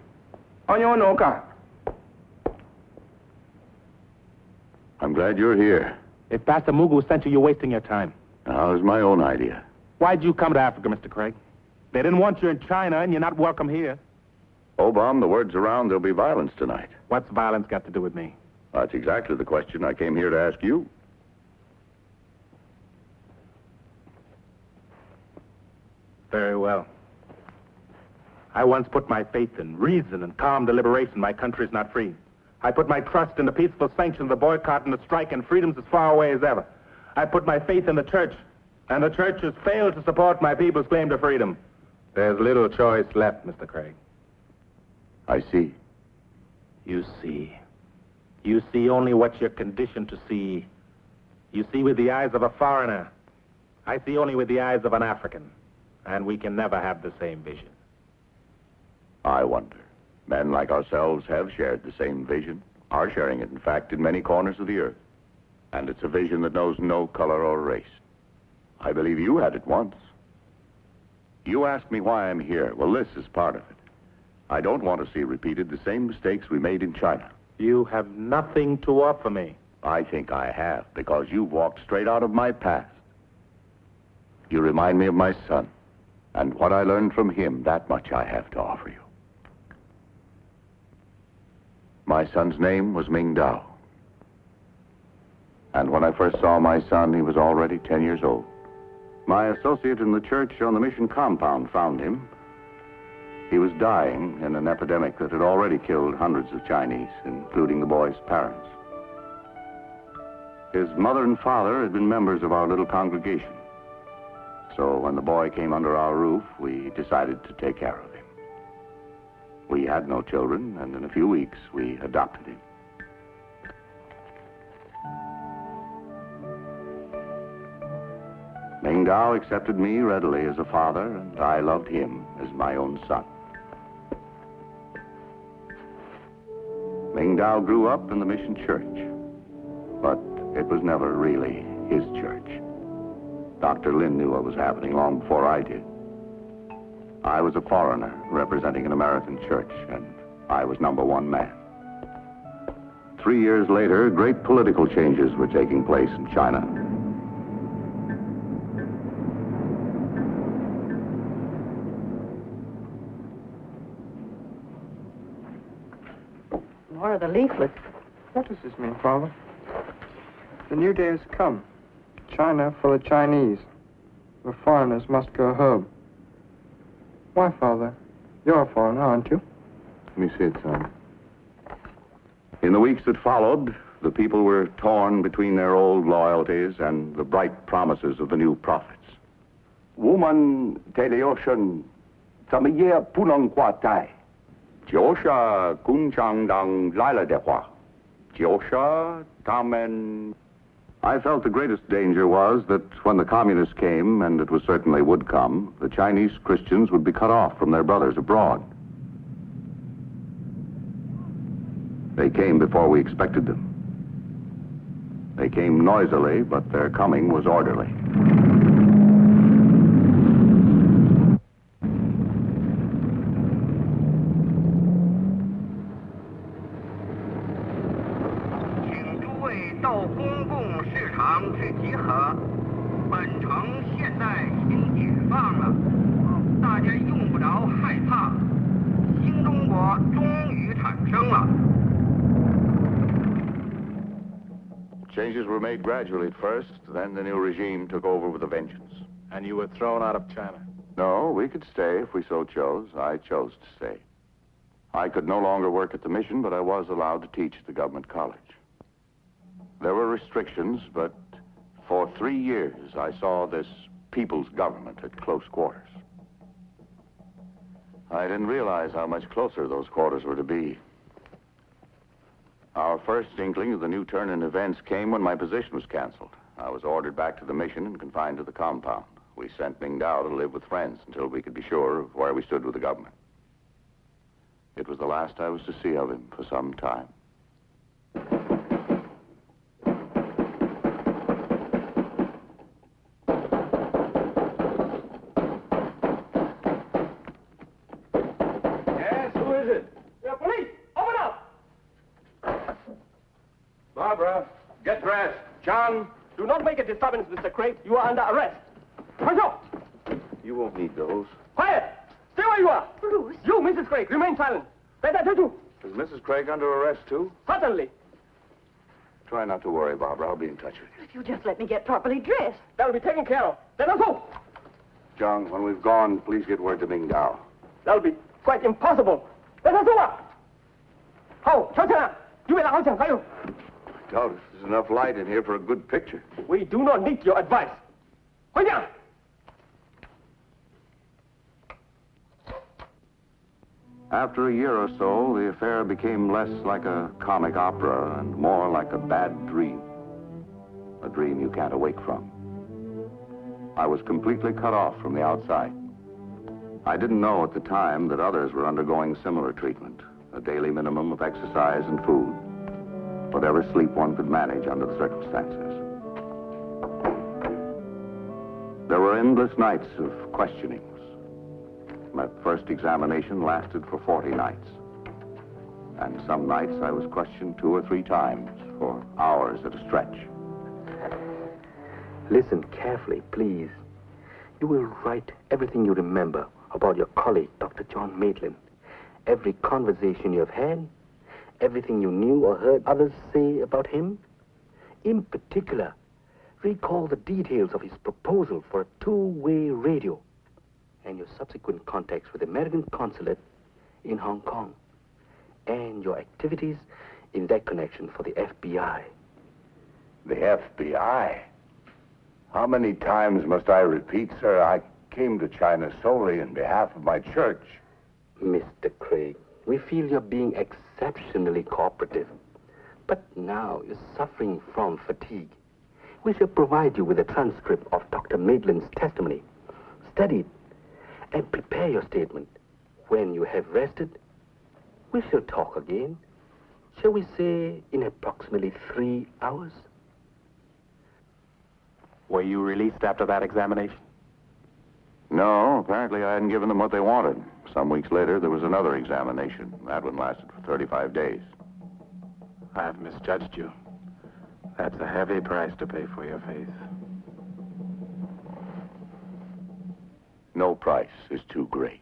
I'm glad you're here. If Pastor Mugu sent you, you're wasting your time. Now, it was my own idea. Why'd you come to Africa, Mr. Craig? They didn't want you in China, and you're not welcome here. Obam, the word's around there'll be violence tonight. What's violence got to do with me? That's exactly the question I came here to ask you. Very well. I once put my faith in reason and calm deliberation. My country's not free. I put my trust in the peaceful sanction of the boycott and the strike, and freedom's as far away as ever. I put my faith in the church, and the church has failed to support my people's claim to freedom. There's little choice left, Mr. Craig. I see. You see. You see only what you're conditioned to see. You see with the eyes of a foreigner. I see only with the eyes of an African. And we can never have the same vision. I wonder. Men like ourselves have shared the same vision, are sharing it, in fact, in many corners of the earth. And it's a vision that knows no color or race. I believe you had it once. You asked me why I'm here. Well, this is part of it. I don't want to see repeated the same mistakes we made in China. You have nothing to offer me. I think I have, because you've walked straight out of my past. You remind me of my son, and what I learned from him, that much I have to offer you. My son's name was Ming Dao. And when I first saw my son, he was already 10 years old. My associate in the church on the mission compound found him. He was dying in an epidemic that had already killed hundreds of Chinese, including the boy's parents. His mother and father had been members of our little congregation. So when the boy came under our roof, we decided to take care of him. We had no children, and in a few weeks, we adopted him. Ming Dao accepted me readily as a father, and I loved him as my own son. Ming Dao grew up in the mission church, but it was never really his church. Dr. Lin knew what was happening long before I did. I was a foreigner representing an American church, and I was number one man. 3 years later, great political changes were taking place in China. More of the leaflets. What does this mean, Father? The new day has come. China full of Chinese. The foreigners must go home. Why, Father? You're a foreigner, aren't you? Let me see it, son. In the weeks that followed, the people were torn between their old loyalties and the bright promises of the new prophets. Woman, teleocean, 怎么也不能挂在。就是共产党来了的话，就是他们。I felt the greatest danger was that when the communists came, and it was certain they would come, the Chinese Christians would be cut off from their brothers abroad. They came before we expected them. They came noisily, but their coming was orderly. Changes were made gradually at first, then the new regime took over with a vengeance. And you were thrown out of China? No, we could stay if we so chose. I chose to stay. I could no longer work at the mission, but I was allowed to teach at the government college. There were restrictions, but for 3 years I saw this people's government at close quarters. I didn't realize how much closer those quarters were to be. Our first inkling of the new turn in events came when my position was canceled. I was ordered back to the mission and confined to the compound. We sent Ming Dao to live with friends until we could be sure of where we stood with the government. It was the last I was to see of him for some time. Yes, who is it? The police! Open up! Barbara, get dressed. John. Do not make a disturbance, Mr. Craig. You are under arrest. Hands up! You won't need those. Quiet! Stay where you are! Bruce? You, Mrs. Craig, remain silent. Better do. Is Mrs. Craig under arrest, too? Certainly. Try not to worry, Barbara. I'll be in touch with you. If you just let me get properly dressed. That will be taken care of. Let us go. John, when we've gone, please get word to Ming Dao. That will be quite impossible. Let us go. How? 瞧起来，预备了好枪，还有。 I doubt if there's enough light in here for a good picture. We do not need your advice. 回家。 After a year or so, the affair became less like a comic opera and more like a bad dream. A dream you can't awake from. I was completely cut off from the outside. I didn't know at the time that others were undergoing similar treatment, a daily minimum of exercise and food, whatever sleep one could manage under the circumstances. There were endless nights of questionings. My first examination lasted for 40 nights. And some nights I was questioned 2 or 3 times for hours at a stretch. Listen carefully, please. You will write everything you remember about your colleague, Dr. John Maitland. Every conversation you have had, everything you knew or heard others say about him. In particular, recall the details of his proposal for a 2-way radio and your subsequent contacts with the American consulate in Hong Kong, and your activities in that connection for the FBI. The FBI? How many times must I repeat, sir? I came to China solely in behalf of my church. Mr. Craig, we feel you're being exceptionally cooperative. But now you're suffering from fatigue. We shall provide you with a transcript of Dr. Maitland's testimony. Study it and prepare your statement. When you have rested, we shall talk again. Shall we say in approximately 3 hours? Were you released after that examination? No, apparently I hadn't given them what they wanted. Some weeks later, there was another examination. That one lasted for 35 days. I've misjudged you. That's a heavy price to pay for your faith. No price is too great.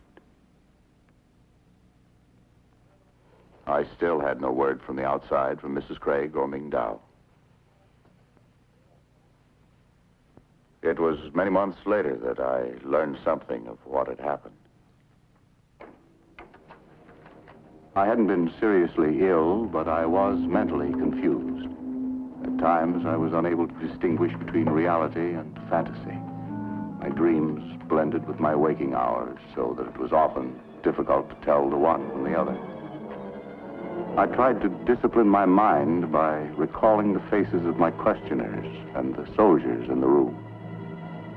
I still had no word from the outside from Mrs. Craig or Ming Dao. It was many months later that I learned something of what had happened. I hadn't been seriously ill, but I was mentally confused. At times, I was unable to distinguish between reality and fantasy. My dreams blended with my waking hours, so that it was often difficult to tell the one from the other. I tried to discipline my mind by recalling the faces of my questioners and the soldiers in the room.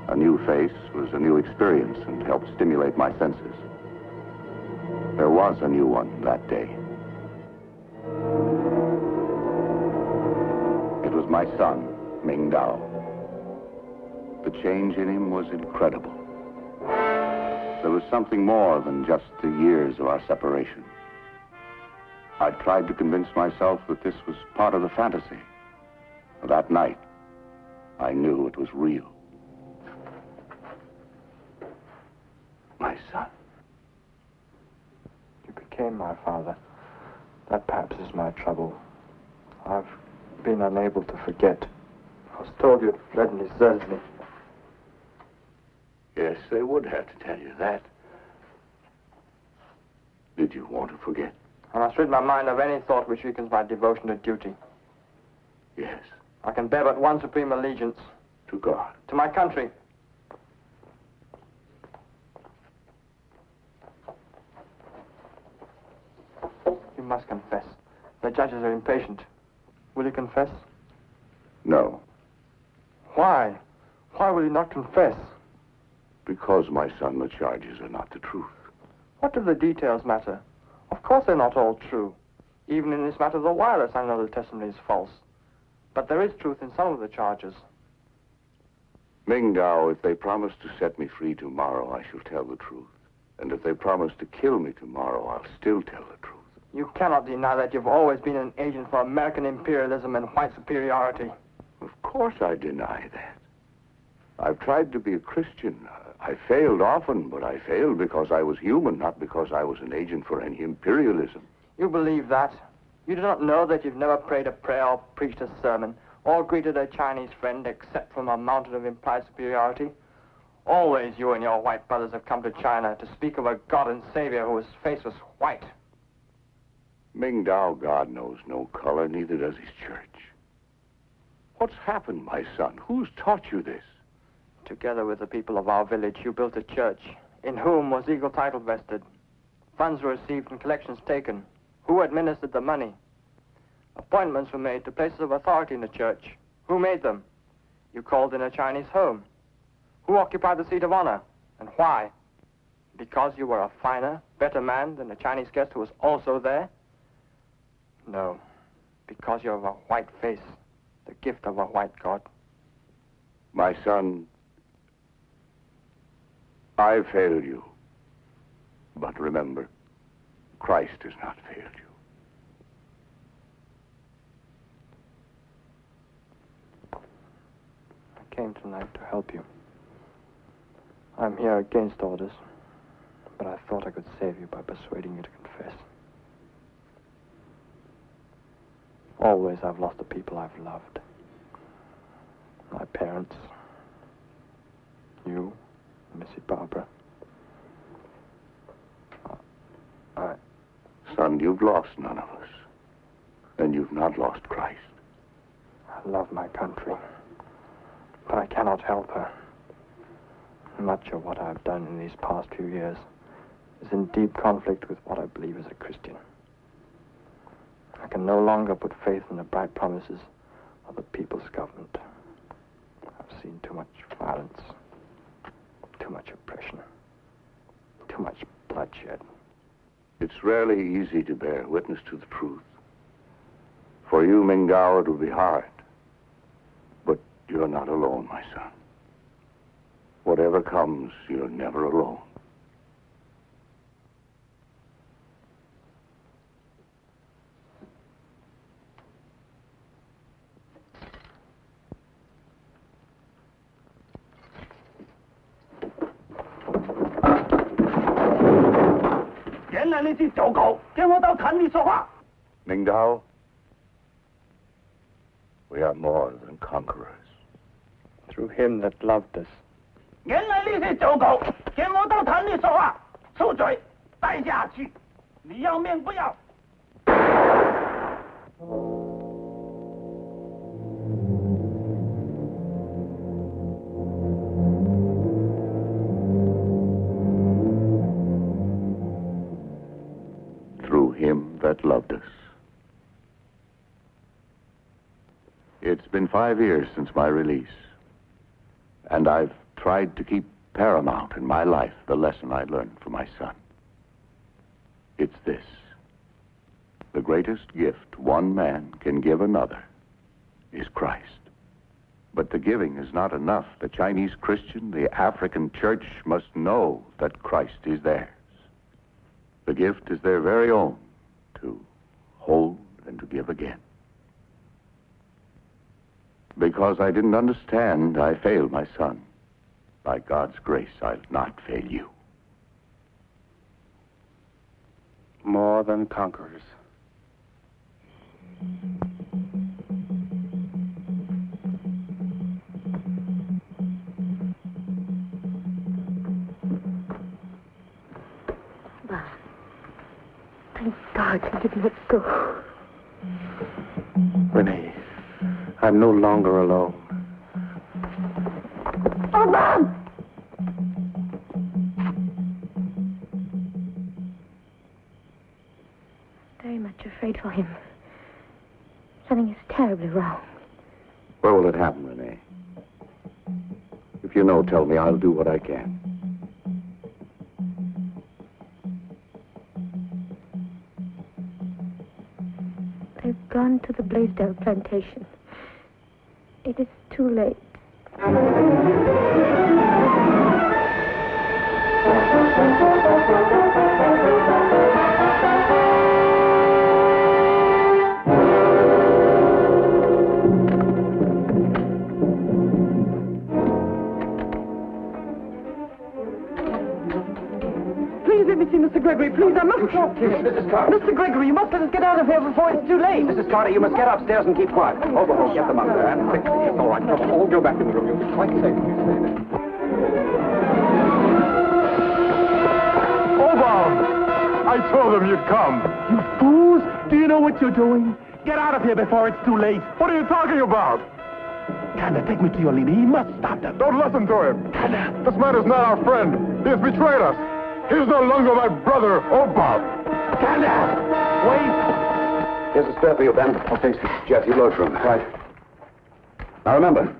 A new face was a new experience and helped stimulate my senses. There was a new one that day. It was my son, Ming Dao. The change in him was incredible. There was something more than just the years of our separation. I tried to convince myself that this was part of the fantasy. That night, I knew it was real. My son. You became my father. That perhaps is my trouble. I've been unable to forget. I was told you'd fled and deserted me. Yes, they would have to tell you that. Did you want to forget? I must rid my mind of any thought which weakens my devotion to duty. Yes. I can bear but one supreme allegiance. To God. To my country. You must confess. The judges are impatient. Will you confess? No. Why? Why will you not confess? Because, my son, the charges are not the truth. What do the details matter? Of course they're not all true. Even in this matter of the wireless, I know the testimony is false. But there is truth in some of the charges. Mingdao, if they promise to set me free tomorrow, I shall tell the truth. And if they promise to kill me tomorrow, I'll still tell the truth. You cannot deny that you've always been an agent for American imperialism and white superiority. Of course I deny that. I've tried to be a Christian. I failed often, but I failed because I was human, not because I was an agent for any imperialism. You believe that? You do not know that you've never prayed a prayer or preached a sermon or greeted a Chinese friend except from a mountain of implied superiority? Always you and your white brothers have come to China to speak of a God and Savior whose face was white. Mingdao, God knows no color, neither does his church. What's happened, my son? Who's taught you this? Together with the people of our village, you built a church, in whom was legal title vested. Funds were received and collections taken. Who administered the money? Appointments were made to places of authority in the church. Who made them? You called in a Chinese home. Who occupied the seat of honor, and why? Because you were a finer, better man than the Chinese guest who was also there? No, because you have a white face, the gift of a white God. My son, I failed you. But remember, Christ has not failed you. I came tonight to help you. I'm here against orders, but I thought I could save you by persuading you to confess. Always I've lost the people I've loved. My parents, you, Missy Barbara. Son, you've lost none of us. And you've not lost Christ. I love my country, but I cannot help her. Much of what I've done in these past few years is in deep conflict with what I believe as a Christian. I can no longer put faith in the bright promises of the people's government. I've seen too much violence, too much oppression, too much bloodshed. It's rarely easy to bear witness to the truth. For you, Mingdao, it will be hard. But you're not alone, my son. Whatever comes, you're never alone. Mingdao, we are more than conquerors. Through him that loved us. 原来你是走狗，跟我到坛里说话，出嘴，带下去，你要命不要？ Through him that loved us. It's been 5 years since my release, and I've tried to keep paramount in my life the lesson I learned from my son. It's this: the greatest gift one man can give another is Christ. But the giving is not enough. The Chinese Christian, the African church must know that Christ is theirs. The gift is their very own, to hold and to give again. Because I didn't understand, I failed my son. By God's grace, I'll not fail you. More than conquerors. did not go. Renee, I'm no longer alone. Oh, Mom! Very much afraid for him. Something is terribly wrong. Where will it happen, Renee? If you know, tell me. I'll do what I can. They've gone to the Blaisdell plantation. It is too late. Please let me see Mr. Gregory. Please, I must talk to him. Mrs. Carter. Mr. Gregory, you must let us get out of here before it's too late. Mrs. Carter, you must get upstairs and keep quiet. Overhaul, get them under, and quickly. It's all right. Come on, all go back in the room. You'll be quite safe if you stay there. Obam! I told them you'd come. You fools! Do you know what you're doing? Get out of here before it's too late. What are you talking about? Kanda, take me to your leader. He must stop them. Don't listen to him. Kanda. This man is not our friend. He has betrayed us. He is no longer my brother, Obam. Kanda! Wait! Here's a spare for you, Ben. Okay, sir. Jeff, you load for him. Right. Now remember,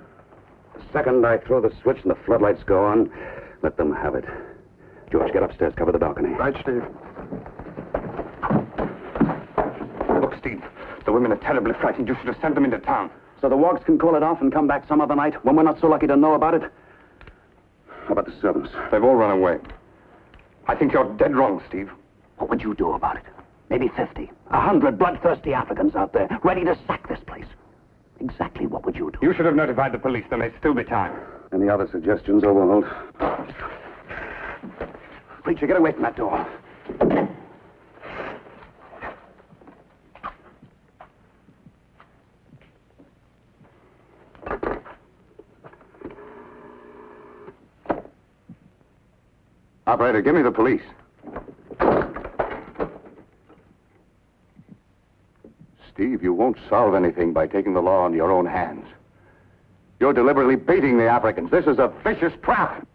the second I throw the switch and the floodlights go on, let them have it. George, get upstairs, cover the balcony. Right, Steve. Look, Steve, the women are terribly frightened. You should have sent them into town. So the Wogs can call it off and come back some other night when we're not so lucky to know about it? How about the servants? They've all run away. I think you're dead wrong, Steve. What would you do about it? Maybe 50, 100 bloodthirsty Africans out there, ready to sack this place. Exactly what would you do? You should have notified the police. There may still be time. Any other suggestions, Overholt? Preacher, get away from that door. Operator, give me the police. Steve, you won't solve anything by taking the law into your own hands. You're deliberately baiting the Africans. This is a vicious trap.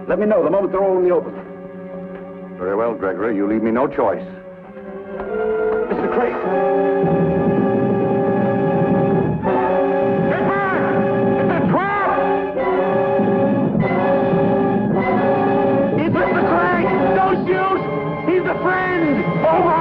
Let me know the moment they're all in the open. Very well, Gregory. You leave me no choice. Mr. Craig! Get back! It's a trap! It's Mr. Craig! Don't shoot! He's a friend! Over!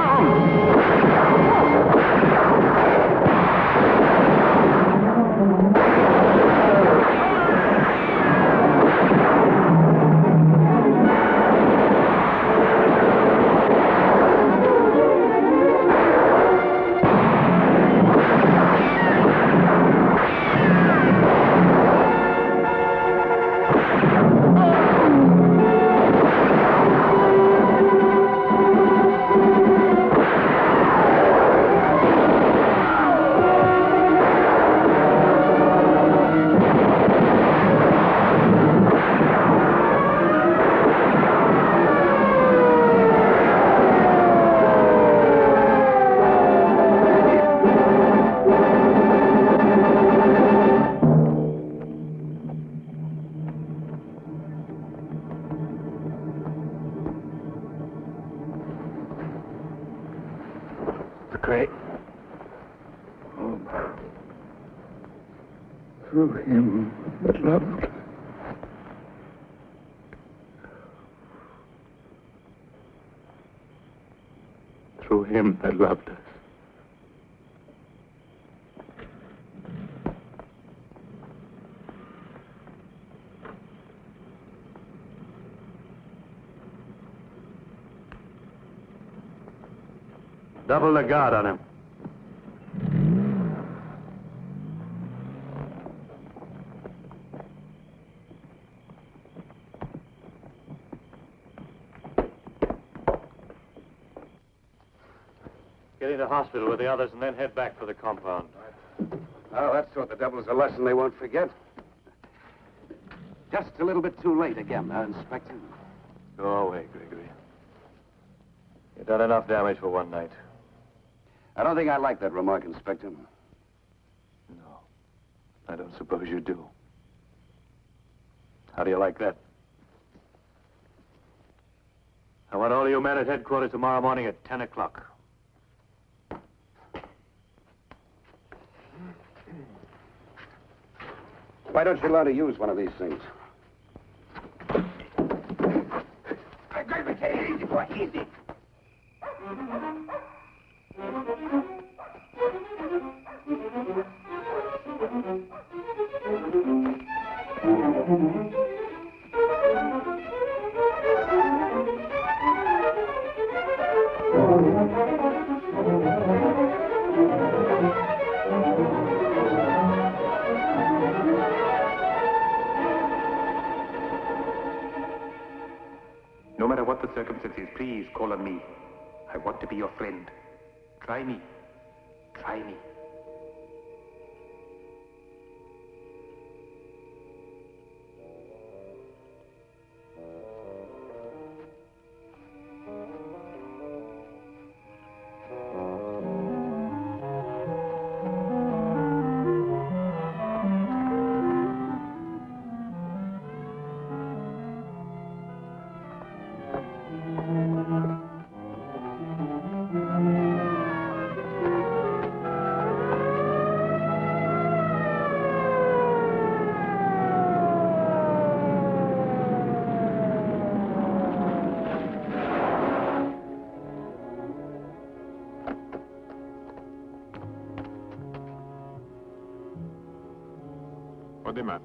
Craig. Oh, through him that loved. Through him that loved us. Double the guard on him. Getting to the hospital with the others and then head back for the compound. Oh, that's taught the devils a lesson they won't forget. Just a little bit too late again, Inspector. Go away, Gregory. You've done enough damage for one night. I don't think I like that remark, Inspector. No, I don't suppose you do. How do you like that? I want all you men at headquarters tomorrow morning at 10 o'clock. Why don't you learn to use one of these things? Easy, boy, easy. No matter what the circumstances, please call on me. I want to be your friend. Try me. Try me. Odema.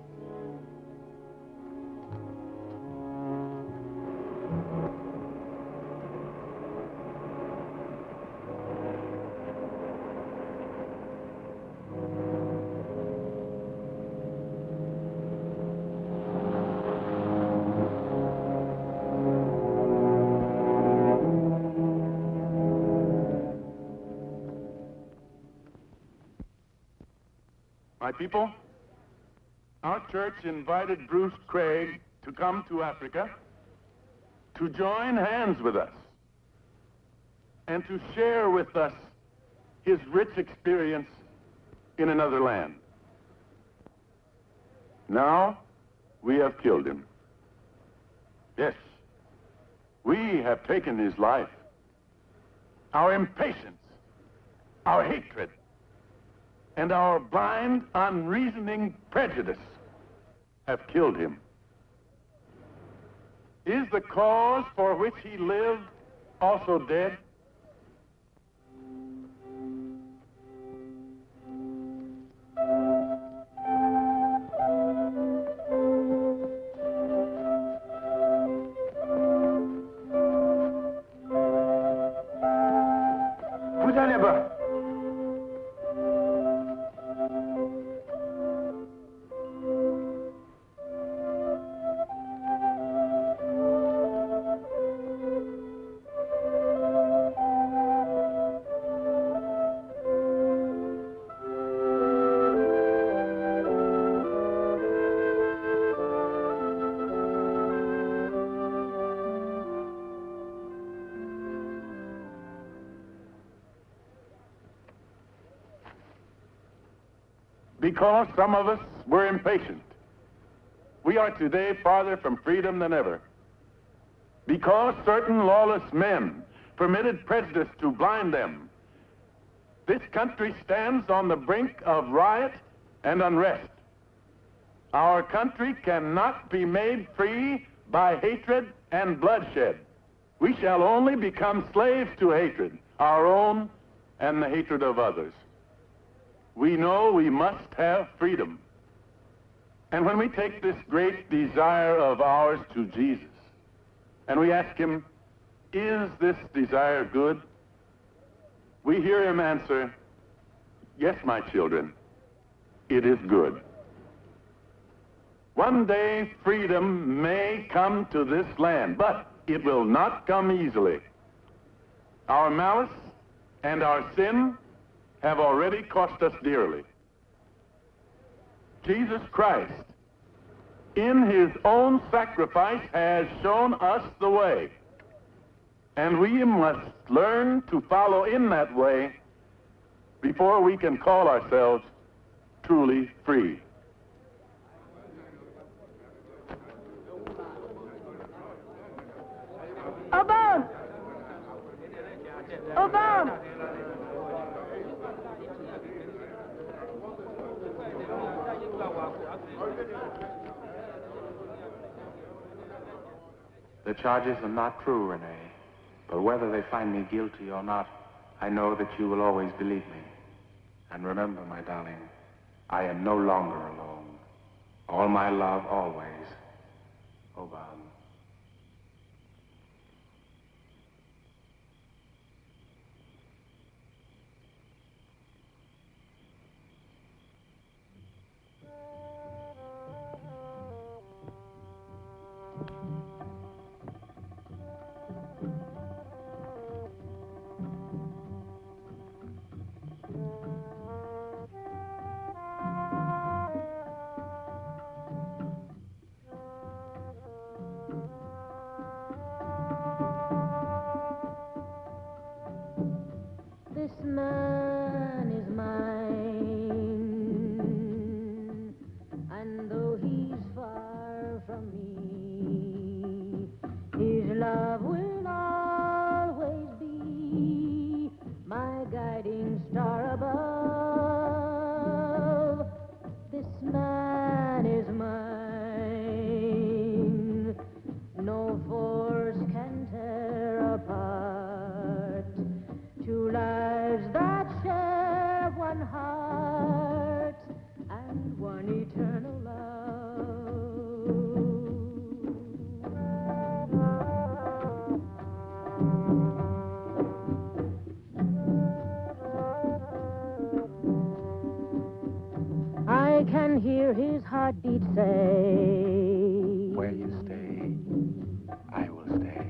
My people, our church invited Bruce Craig to come to Africa to join hands with us and to share with us his rich experience in another land. Now, we have killed him. Yes, we have taken his life. Our impatience, our hatred, and our blind, unreasoning prejudice have killed him. Is the cause for which he lived also dead? Vous allez là-bas. Because some of us were impatient. We are today farther from freedom than ever. Because certain lawless men permitted prejudice to blind them, this country stands on the brink of riot and unrest. Our country cannot be made free by hatred and bloodshed. We shall only become slaves to hatred, our own and the hatred of others. We know we must have freedom. And when we take this great desire of ours to Jesus, and we ask him, is this desire good? We hear him answer, yes, my children, it is good. One day freedom may come to this land, but it will not come easily. Our malice and our sin have already cost us dearly. Jesus Christ, in his own sacrifice, has shown us the way. And we must learn to follow in that way before we can call ourselves truly free. Obama! Obama! The charges are not true, Renee. But whether they find me guilty or not, I know that you will always believe me. And remember, my darling, I am no longer alone. All my love always. Obama. This man is mine, and though he's far from me, his love will always be my guiding star above. This man is mine, no force can tear apart two lives that share one heart and one eternal love. I can hear his heartbeat say, Where you stay, I will stay.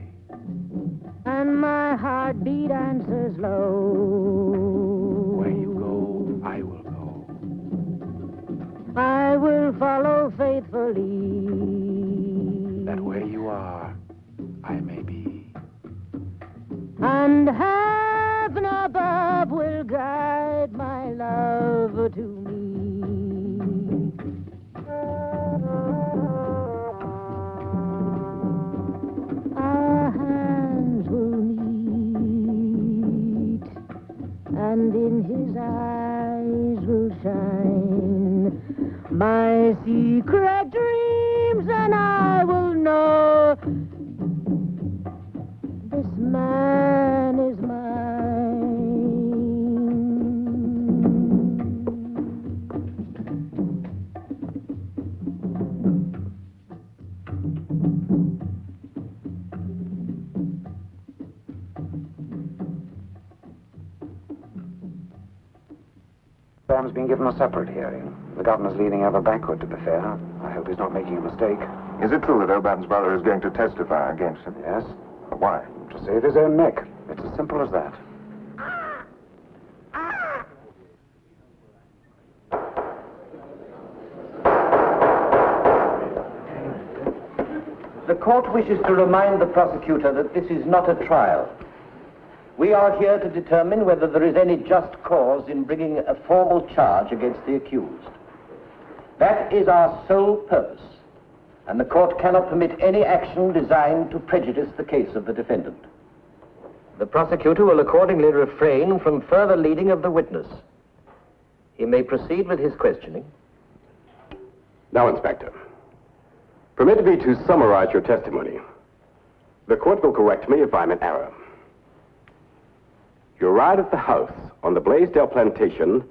and my heartbeat answers low. Where you go, I will go. I will follow faithfully. That where you are, I may be. And heaven above will guide my love to me. Our hands will meet, and in his eyes will shine my secret dreams, and I will know this man is mine. Sam's been given a separate hearing. The governor's leading over backward, to be fair. I hope he's not making a mistake. Is it true that Oban's brother is going to testify against him? Yes. Why? To save his own neck. It's as simple as that. The court wishes to remind the prosecutor that this is not a trial. We are here to determine whether there is any just cause in bringing a formal charge against the accused. That is our sole purpose, and the court cannot permit any action designed to prejudice the case of the defendant. The prosecutor will accordingly refrain from further leading of the witness. He may proceed with his questioning. Now, Inspector, permit me to summarize your testimony. The court will correct me if I'm in error. You arrived at the house on the Blaisdell plantation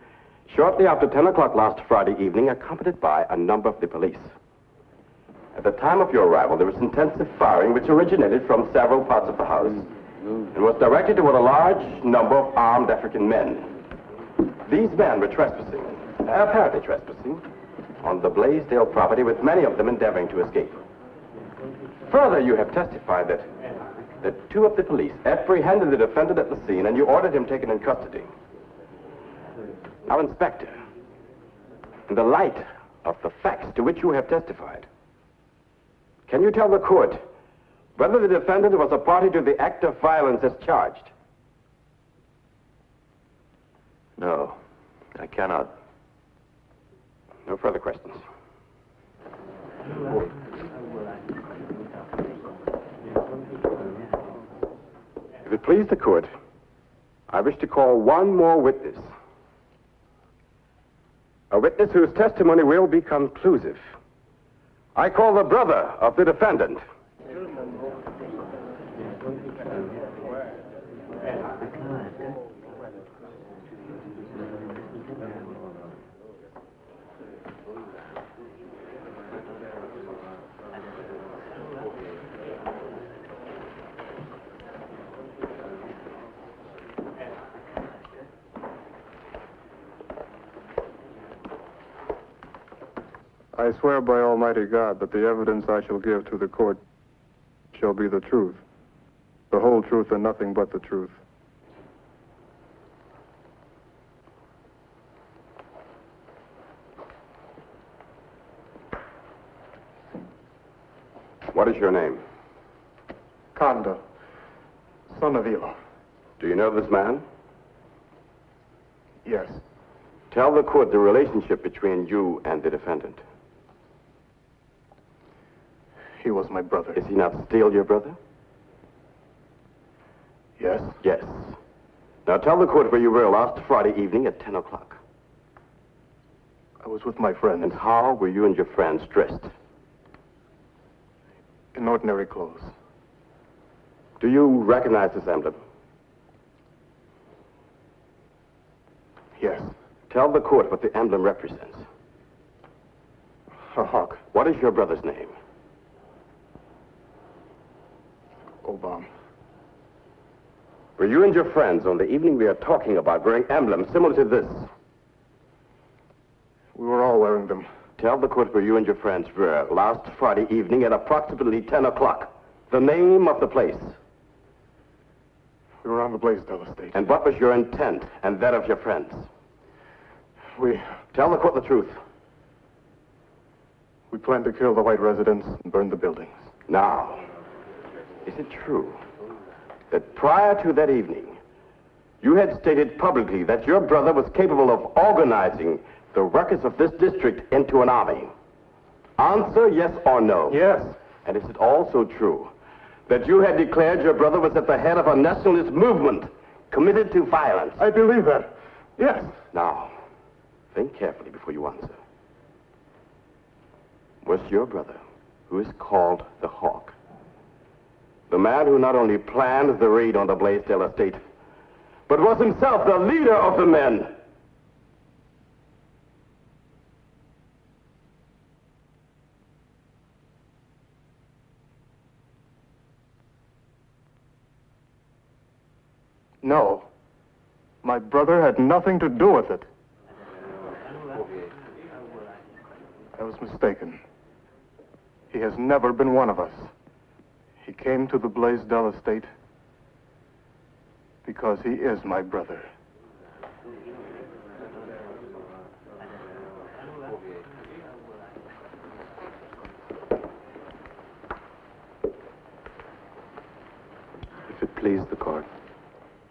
shortly after 10 o'clock last Friday evening, accompanied by a number of the police. At the time of your arrival, there was intensive firing which originated from several parts of the house and was directed toward a large number of armed African men. These men were trespassing, apparently trespassing, on the Blaisdell property, with many of them endeavoring to escape. Further, you have testified that that 2 of the police apprehended the defendant at the scene and you ordered him taken in custody. Now, Inspector, in the light of the facts to which you have testified, can you tell the court whether the defendant was a party to the act of violence as charged? No, I cannot. No further questions. If it please the court, I wish to call one more witness. A witness whose testimony will be conclusive. I call the brother of the defendant. I swear by Almighty God that the evidence I shall give to the court shall be the truth, the whole truth and nothing but the truth. What is your name? Kanda, son of Elo. Do you know this man? Yes. Tell the court the relationship between you and the defendant. He was my brother. Is he not still your brother? Yes. Yes. Now tell the court where you were last Friday evening at 10 o'clock. I was with my friends. And how were you and your friends dressed? In ordinary clothes. Do you recognize this emblem? Yes. Tell the court what the emblem represents. A hawk. What is your brother's name? Obama. Were you and your friends on the evening we are talking about wearing emblems similar to this? We were all wearing them. Tell the court where you and your friends were last Friday evening at approximately 10 o'clock. The name of the place. We were on the Blaisdell estate. And what was your intent and that of your friends? We Tell the court the truth. We planned to kill the white residents and burn the buildings. Now, is it true that prior to that evening, you had stated publicly that your brother was capable of organizing the workers of this district into an army? Answer yes or no. Yes. And is it also true that you had declared your brother was at the head of a nationalist movement committed to violence? I believe that. Yes. Now, think carefully before you answer. Was your brother, who is called the Hawk, the man who not only planned the raid on the Blaisdell estate, but was himself the leader of the men? No. My brother had nothing to do with it. I was mistaken. He has never been one of us. He came to the Blaisdell estate because he is my brother. If it please the court.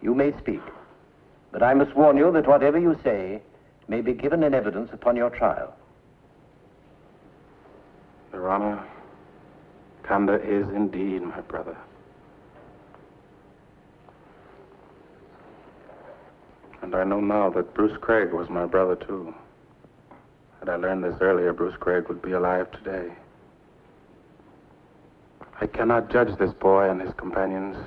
You may speak, but I must warn you that whatever you say may be given in evidence upon your trial. Your Honor, Kanda is indeed my brother. And I know now that Bruce Craig was my brother, too. Had I learned this earlier, Bruce Craig would be alive today. I cannot judge this boy and his companions.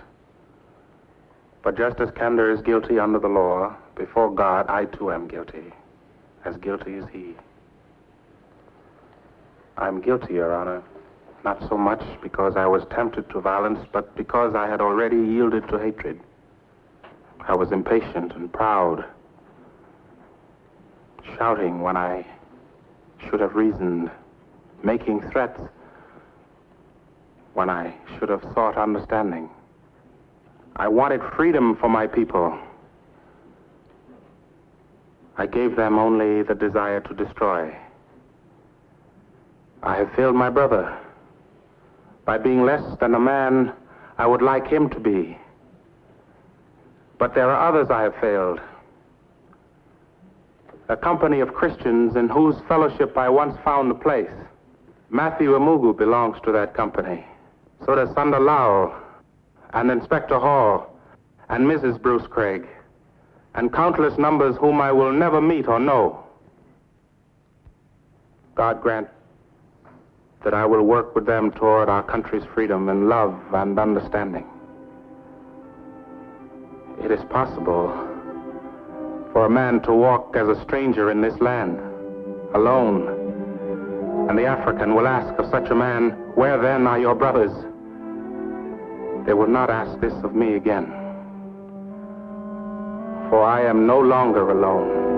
But just as Kanda is guilty under the law, before God, I too am guilty. As guilty as he. I'm guilty, Your Honor. Not so much because I was tempted to violence, but because I had already yielded to hatred. I was impatient and proud, shouting when I should have reasoned, making threats when I should have sought understanding. I wanted freedom for my people. I gave them only the desire to destroy. I have failed my brother by being less than the man I would like him to be. But there are others I have failed. A company of Christians in whose fellowship I once found a place. Matthew Amugu belongs to that company. So does Sunder Lowell, and Inspector Hall, and Mrs. Bruce Craig, and countless numbers whom I will never meet or know. God grant that I will work with them toward our country's freedom in love and understanding. It is possible for a man to walk as a stranger in this land, alone. And the African will ask of such a man, "Where then are your brothers?" They will not ask this of me again. For I am no longer alone.